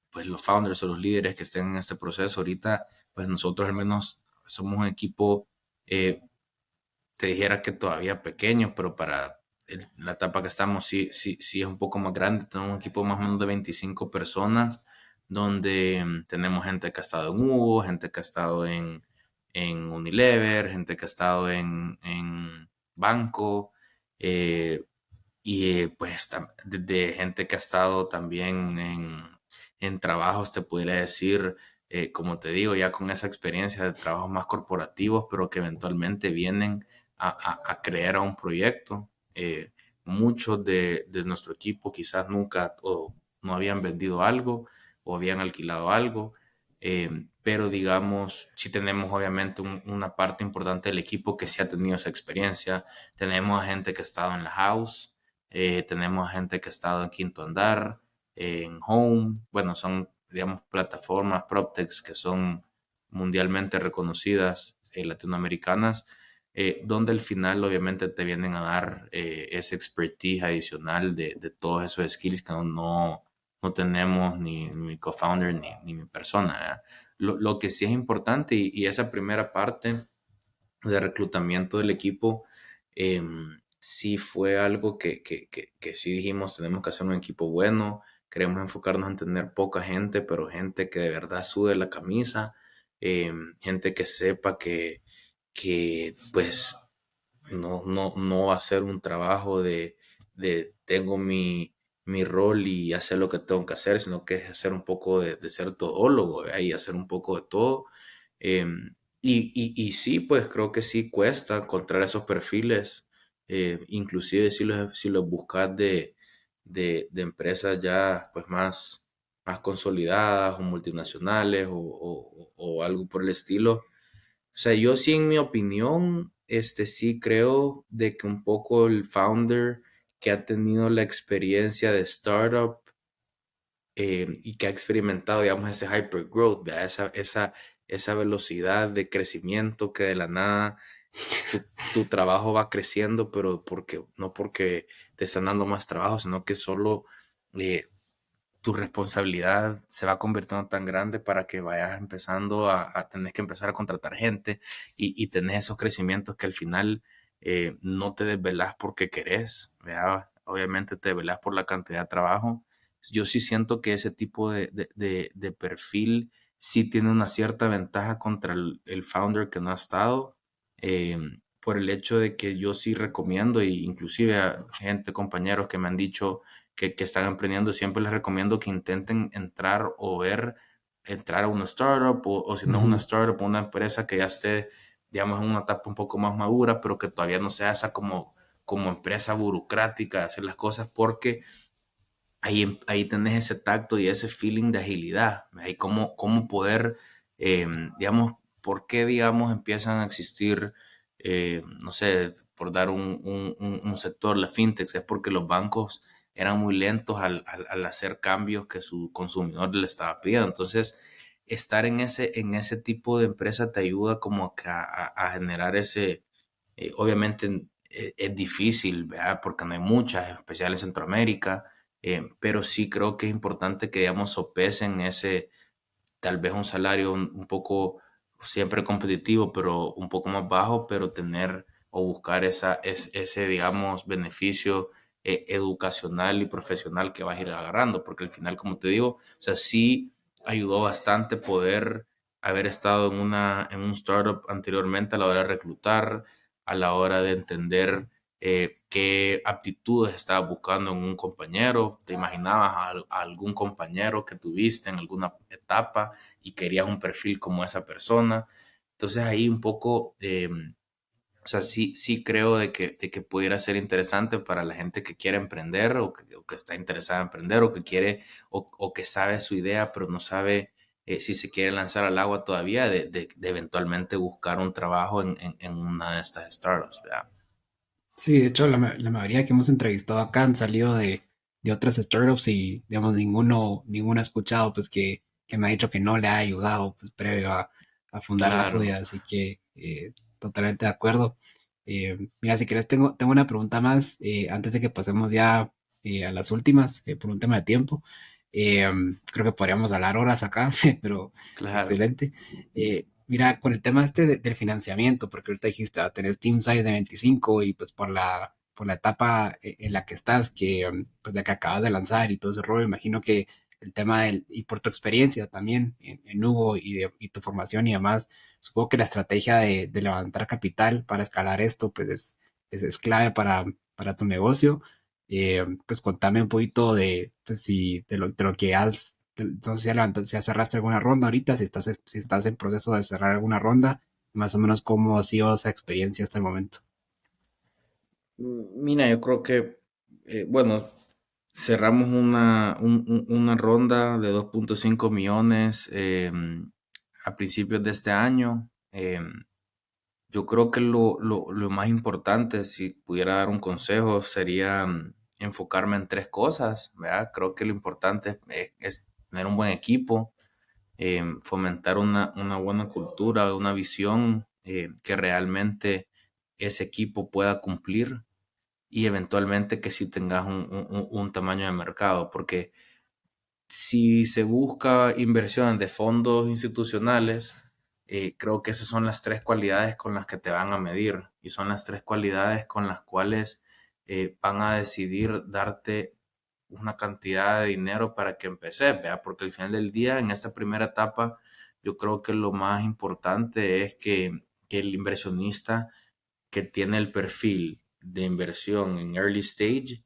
pues los founders o los líderes que estén en este proceso ahorita, pues nosotros al menos somos un equipo, eh, te dijera que todavía pequeño, pero para la etapa que estamos sí es un poco más grande. Tenemos un equipo más o menos de 25 personas, donde tenemos gente que ha estado en Hugo, gente que ha estado en Unilever, gente que ha estado en Banco, eh, y pues desde gente que ha estado también en trabajos, te podría decir, como te digo, ya con esa experiencia de trabajos más corporativos, pero que eventualmente vienen a crear a un proyecto. Muchos de nuestro equipo quizás nunca o no habían vendido algo o habían alquilado algo, pero digamos, sí tenemos obviamente una parte importante del equipo que sí ha tenido esa experiencia. Tenemos a gente que ha estado en la house, tenemos a gente que ha estado en Quinto Andar, en Home, bueno, son, digamos, plataformas, PropTechs que son mundialmente reconocidas, latinoamericanas, donde al final obviamente te vienen a dar ese expertise adicional de todos esos skills que no tenemos ni mi co-founder ni mi persona, ¿verdad? Lo que sí es importante y esa primera parte de reclutamiento del equipo, sí fue algo que sí dijimos, tenemos que hacer un equipo bueno, queremos enfocarnos en tener poca gente, pero gente que de verdad sude la camisa, gente que sepa que pues no va a ser un trabajo de tengo mi rol y hacer lo que tengo que hacer, sino que es hacer un poco de ser todólogo, ¿verdad? Y hacer un poco de todo. Y sí, pues creo que sí cuesta encontrar esos perfiles, inclusive si los buscas de empresas ya pues más consolidadas o multinacionales o algo por el estilo. O sea, yo sí, en mi opinión, sí creo de que un poco el founder que ha tenido la experiencia de startup, y que ha experimentado, digamos, ese hypergrowth, ¿verdad? Esa velocidad de crecimiento que de la nada tu trabajo va creciendo, pero no porque te están dando más trabajo, sino que solo eh, tu responsabilidad se va convirtiendo tan grande para que vayas empezando a tener que empezar a contratar gente y tener esos crecimientos que al final no te desvelas porque querés, ¿verdad? Obviamente te desvelas por la cantidad de trabajo. Yo sí siento que ese tipo de perfil sí tiene una cierta ventaja contra el founder que no ha estado, eh, por el hecho de que yo sí recomiendo, y inclusive a gente, compañeros que me han dicho que están emprendiendo, siempre les recomiendo que intenten entrar a una startup o si no es una Ujú. startup, una empresa que ya esté, digamos, en una etapa un poco más madura, pero que todavía no sea esa como empresa burocrática de hacer las cosas, porque ahí tenés ese tacto y ese feeling de agilidad, ahí cómo poder, digamos, por qué, digamos, empiezan a existir, no sé, por dar un sector, la fintech, es porque los bancos eran muy lentos al hacer cambios que su consumidor le estaba pidiendo. Entonces, estar en ese tipo de empresa te ayuda como que a generar obviamente es difícil, ¿verdad? Porque no hay muchas, en especial en Centroamérica, pero sí creo que es importante que, digamos, sopesen tal vez un salario un poco siempre competitivo, pero un poco más bajo, pero tener o buscar ese, digamos, beneficio educacional y profesional que vas a ir agarrando, porque al final, como te digo, o sea, sí ayudó bastante poder haber estado en un startup anteriormente a la hora de reclutar, a la hora de entender qué aptitudes estabas buscando en un compañero, te imaginabas a algún compañero que tuviste en alguna etapa y querías un perfil como esa persona. Entonces ahí un poco, o sea, sí creo de que pudiera ser interesante para la gente que quiere emprender o que está interesada en emprender o que quiere o que sabe su idea, pero no sabe si se quiere lanzar al agua todavía, de eventualmente buscar un trabajo en una de estas startups, ¿verdad? Sí, de hecho, la mayoría que hemos entrevistado acá han salido de otras startups y, digamos, ninguno ha escuchado, pues, que me ha dicho que no le ha ayudado, pues, previo a fundar la Claro, suya, así que totalmente de acuerdo. Mira, si quieres, tengo una pregunta más antes de que pasemos ya a las últimas, por un tema de tiempo. Creo que podríamos hablar horas acá, pero claro. excelente. Mira, con el tema este del financiamiento, porque ahorita dijiste, tenés team size de 25 y pues por la etapa en la que estás, que pues de que acabas de lanzar y todo ese rollo, imagino que el tema y por tu experiencia también en Hugo y tu formación y demás, supongo que la estrategia de levantar capital para escalar esto pues es clave para tu negocio. Pues contame un poquito de, pues, de lo que has, entonces si cerraste alguna ronda ahorita, si estás en proceso de cerrar alguna ronda, más o menos cómo ha sido esa experiencia hasta el momento. Mira, yo creo que, bueno, cerramos una ronda de 2.5 millones a principios de este año. Yo creo que lo más importante, si pudiera dar un consejo, sería enfocarme en tres cosas, ¿verdad? Creo que lo importante es tener un buen equipo, fomentar una buena cultura, una visión que realmente ese equipo pueda cumplir y eventualmente que sí tengas un tamaño de mercado, porque si se busca inversión de fondos institucionales, creo que esas son las tres cualidades con las que te van a medir y son las tres cualidades con las cuales van a decidir darte una cantidad de dinero para que empeces, ¿vea? Porque al final del día, en esta primera etapa, yo creo que lo más importante es que el inversionista que tiene el perfil de inversión en early stage,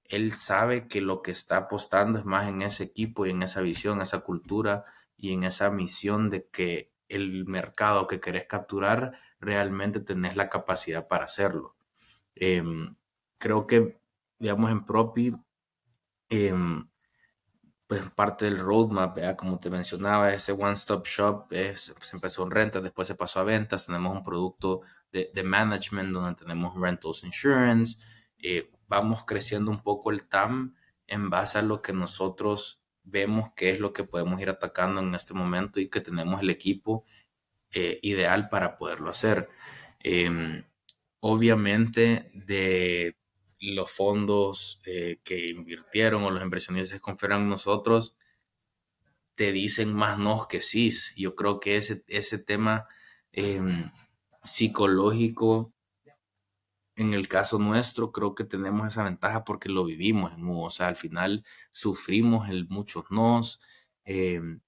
él sabe que lo que está apostando es más en ese equipo y en esa visión, esa cultura y en esa misión de que el mercado que querés capturar realmente tenés la capacidad para hacerlo. Em, Creo que, digamos, en Propi, em, pues parte del roadmap, ¿verdad? Como te mencionaba, ese one-stop shop se empezó en rentas, después se pasó a ventas, tenemos un producto de management donde tenemos rentals insurance, vamos creciendo un poco el TAM en base a lo que nosotros vemos que es lo que podemos ir atacando en este momento y que tenemos el equipo ideal para poderlo hacer. Em, Obviamente, de los fondos que invirtieron o los inversionistas que confiaron en nosotros, te dicen más no que sí. Yo creo que ese tema em, psicológico, en el caso nuestro, creo que tenemos esa ventaja porque lo vivimos en U. O sea, al final sufrimos muchos nos. em,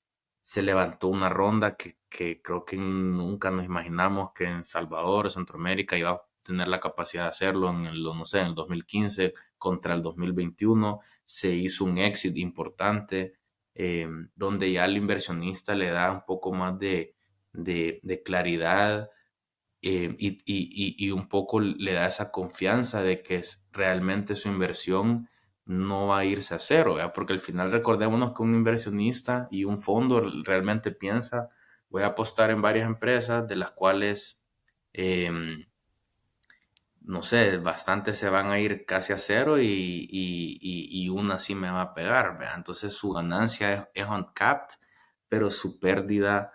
Se levantó una ronda que creo que nunca nos imaginamos que en Salvador, Centroamérica, iba a tener la capacidad de hacerlo en el, no sé, en el 2015 contra el 2021. Se hizo un éxito importante donde ya el inversionista le da un poco más de claridad y un poco le da esa confianza de que realmente su inversión no va a irse a cero, ¿verdad? Porque al final recordémonos que un inversionista y un fondo realmente piensa, voy a apostar en varias empresas de las cuales, em, no sé, bastantes se van a ir casi a cero y una sí me va a pegar, ¿verdad? Entonces su ganancia es uncapped, pero su pérdida,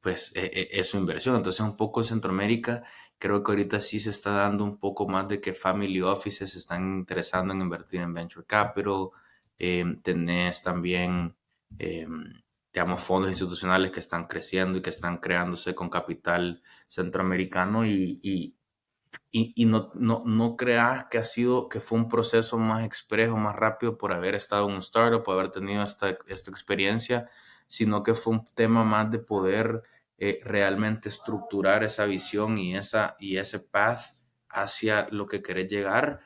pues, es su inversión. Entonces, un poco en Centroamérica, creo que ahorita sí se está dando un poco más de que family offices se están interesando en invertir en venture capital. Tenés también, digamos, fondos institucionales que están creciendo y que están creándose con capital centroamericano y no creas que que fue un proceso más expreso, más rápido por haber estado en un startup, por haber tenido esta experiencia, sino que fue un tema más de poder realmente estructurar esa visión y ese path hacia lo que querés llegar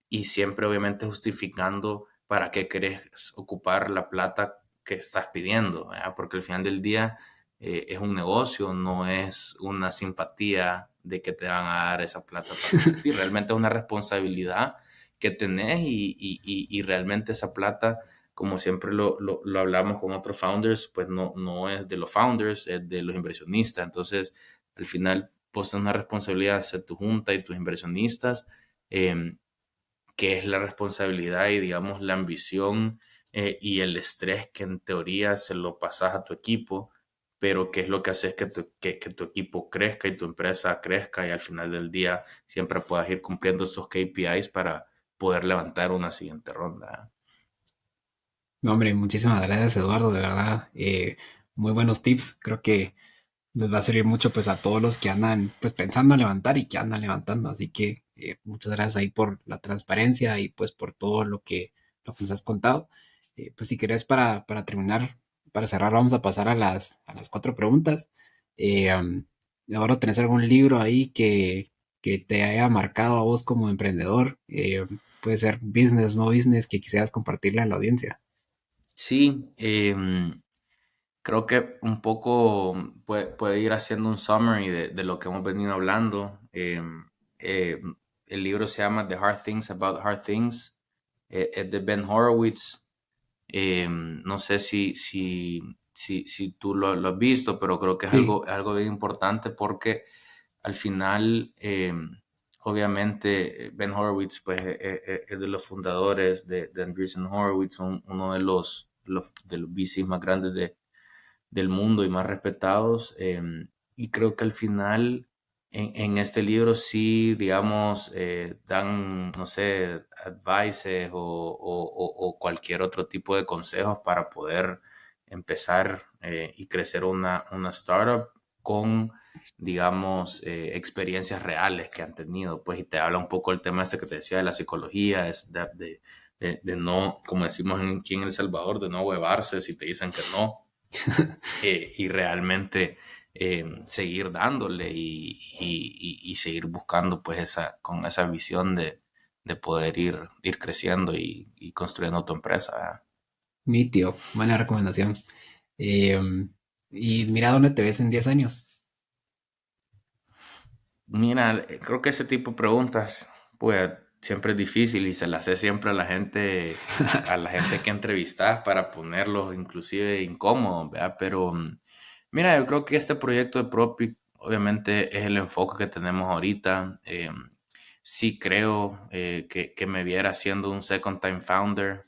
y siempre obviamente justificando para qué querés ocupar la plata que estás pidiendo, ¿verdad? Porque al final del día es un negocio, no es una simpatía de que te van a dar esa plata para invertir. Realmente es una responsabilidad que tenés y realmente esa plata, como siempre lo hablamos con otros founders, pues no es de los founders, es de los inversionistas. Entonces, al final, pues es una responsabilidad hacia tu junta y tus inversionistas, eh, que es la responsabilidad y, digamos, la ambición y el estrés que en teoría se lo pasas a tu equipo, pero que es lo que hace que tu equipo crezca y tu empresa crezca y al final del día siempre puedas ir cumpliendo esos KPIs para poder levantar una siguiente ronda. No, hombre, muchísimas gracias, Eduardo, de verdad. Muy buenos tips. Creo que les va a servir mucho pues a todos los que andan pues pensando en levantar y que andan levantando. Así que muchas gracias ahí por la transparencia y pues por todo lo que nos has contado. Pues si querés para terminar, para cerrar, vamos a pasar a a las cuatro preguntas. Ahora, ¿tenés algún libro ahí que te haya marcado a vos como emprendedor? Puede ser business, no business, que quisieras compartirle a la audiencia. Sí, creo que un poco puede ir haciendo un summary de lo que hemos venido hablando. Eh, el libro se llama The Hard Things About Hard Things. Es de Ben Horowitz. No sé si tú lo has visto, pero creo que es Sí, algo bien importante porque al final, obviamente, Ben Horowitz pues, es de los fundadores de Andreessen Horowitz, uno de los VCs más grandes del mundo y más respetados. Y creo que al final en este libro sí, digamos, dan, no sé, advices o cualquier otro tipo de consejos para poder empezar y crecer una startup con, digamos, experiencias reales que han tenido, pues, y te habla un poco el tema este que te decía de la psicología, de no, como decimos aquí en El Salvador, de no huevarse si te dicen que no, y realmente seguir dándole y seguir buscando pues con esa visión de poder ir creciendo y construyendo tu empresa, ¿verdad? Nítido, buena recomendación. Eh, y mira dónde te ves en 10 años. Mira, creo que ese tipo de preguntas, pues siempre es difícil y se las hace siempre a la gente que entrevistas para ponerlos inclusive incómodos, ¿verdad? Pero mira, yo creo que este proyecto de Propi, obviamente es el enfoque que tenemos ahorita. Sí creo que me viera siendo un second time founder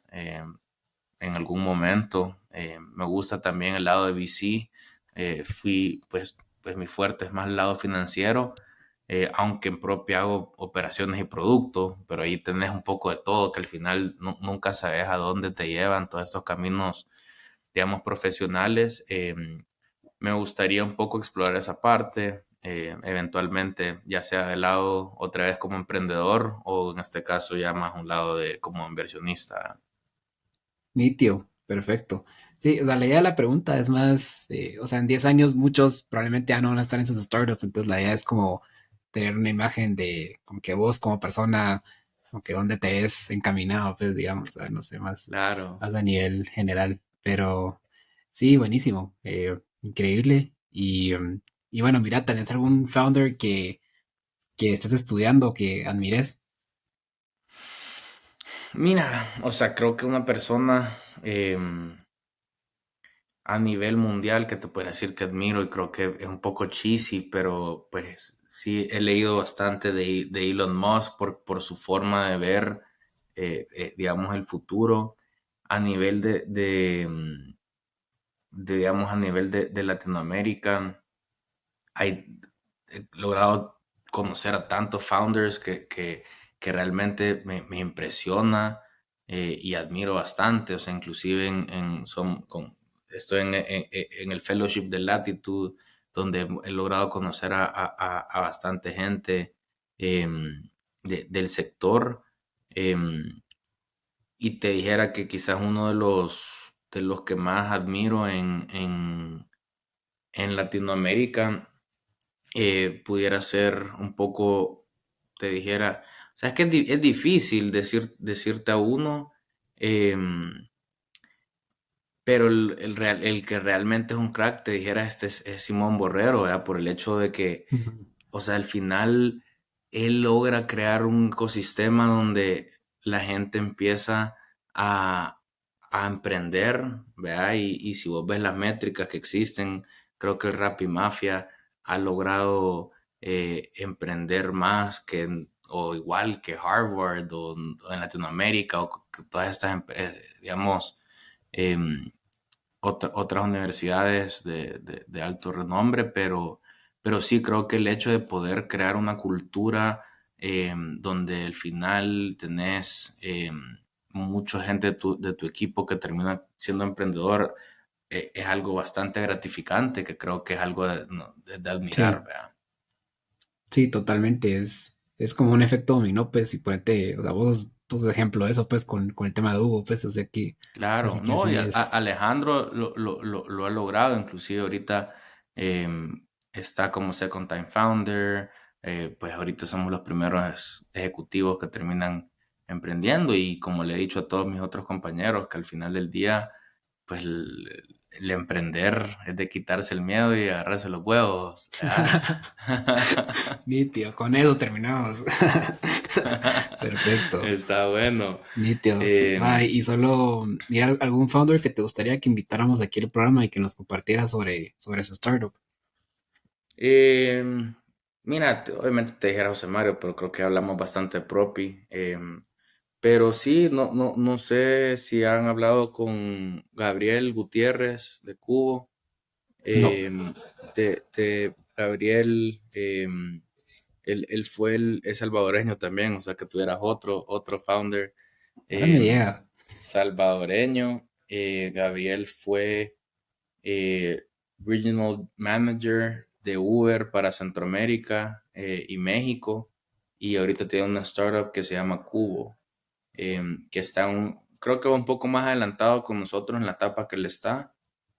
en algún momento. Me gusta también el lado de VC. Pues mi fuerte es más el lado financiero, aunque en propio hago operaciones y productos, pero ahí tenés un poco de todo, que al final nunca sabes a dónde te llevan todos estos caminos, digamos, profesionales. Me gustaría un poco explorar esa parte, eventualmente, ya sea de lado otra vez como emprendedor o en este caso ya más un lado de como inversionista. Nítido, perfecto. Sí, o sea, la idea de la pregunta es más, o sea, en 10 años muchos probablemente ya no van a estar en sus startups, entonces la idea es como tener una imagen de como que vos como persona, como que dónde te ves encaminado, pues digamos, no sé, Claro. más a nivel general. Pero sí, buenísimo, increíble. Y bueno, mira, ¿tenés algún founder que estés estudiando que admires? Mira, o sea, creo que una persona a nivel mundial que te puedo decir que admiro y creo que es un poco cheesy, pero pues sí he leído bastante de Elon Musk por su forma de ver, digamos, el futuro a nivel digamos, a nivel de Latinoamérica. He logrado conocer a tantos founders que realmente me impresiona y admiro bastante. O sea, inclusive estoy en el fellowship de Latitude, donde he logrado conocer a bastante gente del sector. em, y te dijera que quizás uno de los que más admiro en Latinoamérica pudiera ser un poco, te dijera, o sea, es que es difícil decirte a uno, em, pero el que realmente es un crack, te dijera, es Simón Borrero, ¿verdad? Por el hecho de que, Ujú. o sea, al final él logra crear un ecosistema donde la gente empieza a, a emprender, ¿verdad? Y si vos ves las métricas que existen, creo que el Rappi Mafia ha logrado emprender más o igual que Harvard o en Latinoamérica o que todas estas, digamos, em, otras universidades de alto renombre, pero sí creo que el hecho de poder crear una cultura donde al final tenés mucha gente de tu equipo que termina siendo emprendedor, es algo bastante gratificante que creo que es algo no, de admirar, Sí. ¿verdad? Sí, totalmente. Es como un efecto dominó, pues, y ponete, o sea, vos ejemplo de eso, pues, con el tema de Hugo, pues, o sea que Claro, casi que no, y sí es. Alejandro lo ha logrado, inclusive ahorita está como Second Time Founder, pues ahorita somos los primeros ejecutivos que terminan emprendiendo y como le he dicho a todos mis otros compañeros, que al final del día, pues el emprender es de quitarse el miedo y agarrarse los huevos, ¿verdad? Nítido, con eso terminamos. Perfecto, Está bueno. nítido. Em, Y solo, mira, algún founder que te gustaría que invitáramos aquí al programa y que nos compartiera sobre su startup. Eh, mira, obviamente te dijera José Mario, pero creo que hablamos bastante de Propi. Pero sí, no sé si han hablado con Gabriel Gutiérrez de Cubo. No, Gabriel, él fue es salvadoreño también, o sea que tuvieras otro founder ahora me em, llega. salvadoreño. Gabriel fue Regional Manager de Uber para Centroamérica y México. Y ahorita tiene una startup que se llama Cubo, que está creo que va un poco más adelantado con nosotros en la etapa que él está,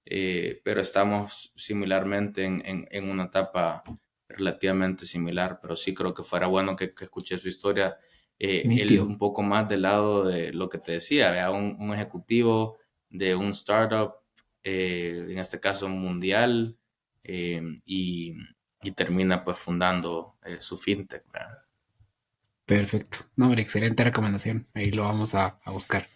pero estamos similarmente en una etapa relativamente similar, pero sí creo que fuera bueno que escuché su historia, él Nítido. un poco más del lado de lo que te decía, ¿vea? Un ejecutivo de un startup, en este caso mundial, y, y termina pues fundando su fintech, ¿verdad? Perfecto. No, hombre, excelente recomendación. Ahí lo vamos a buscar.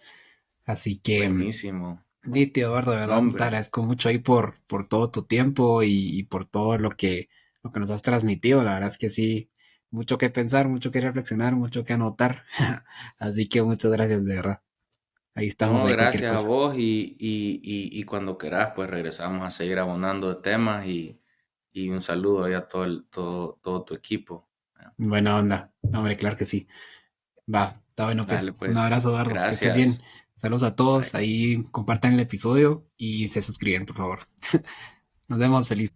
Así que, Buenísimo. nítido, Eduardo, de No, verdad, te hombre. agradezco mucho ahí por todo tu tiempo y por todo lo que nos has transmitido. La verdad es que sí, mucho que pensar, mucho que reflexionar, mucho que anotar. Así que muchas gracias, de verdad. Ahí estamos, No, ahí cualquier gracias a cosa. vos y cuando querás, pues regresamos a seguir abonando de temas y un saludo ahí a todo tu equipo. Buena onda. No, hombre, claro que sí. Va, está bueno, Dale, pues. Un pues, abrazo, Eduardo. Que estés bien. gracias. Saludos a todos. Bye. Ahí compartan el episodio y se suscriben, por favor. Nos vemos. Feliz.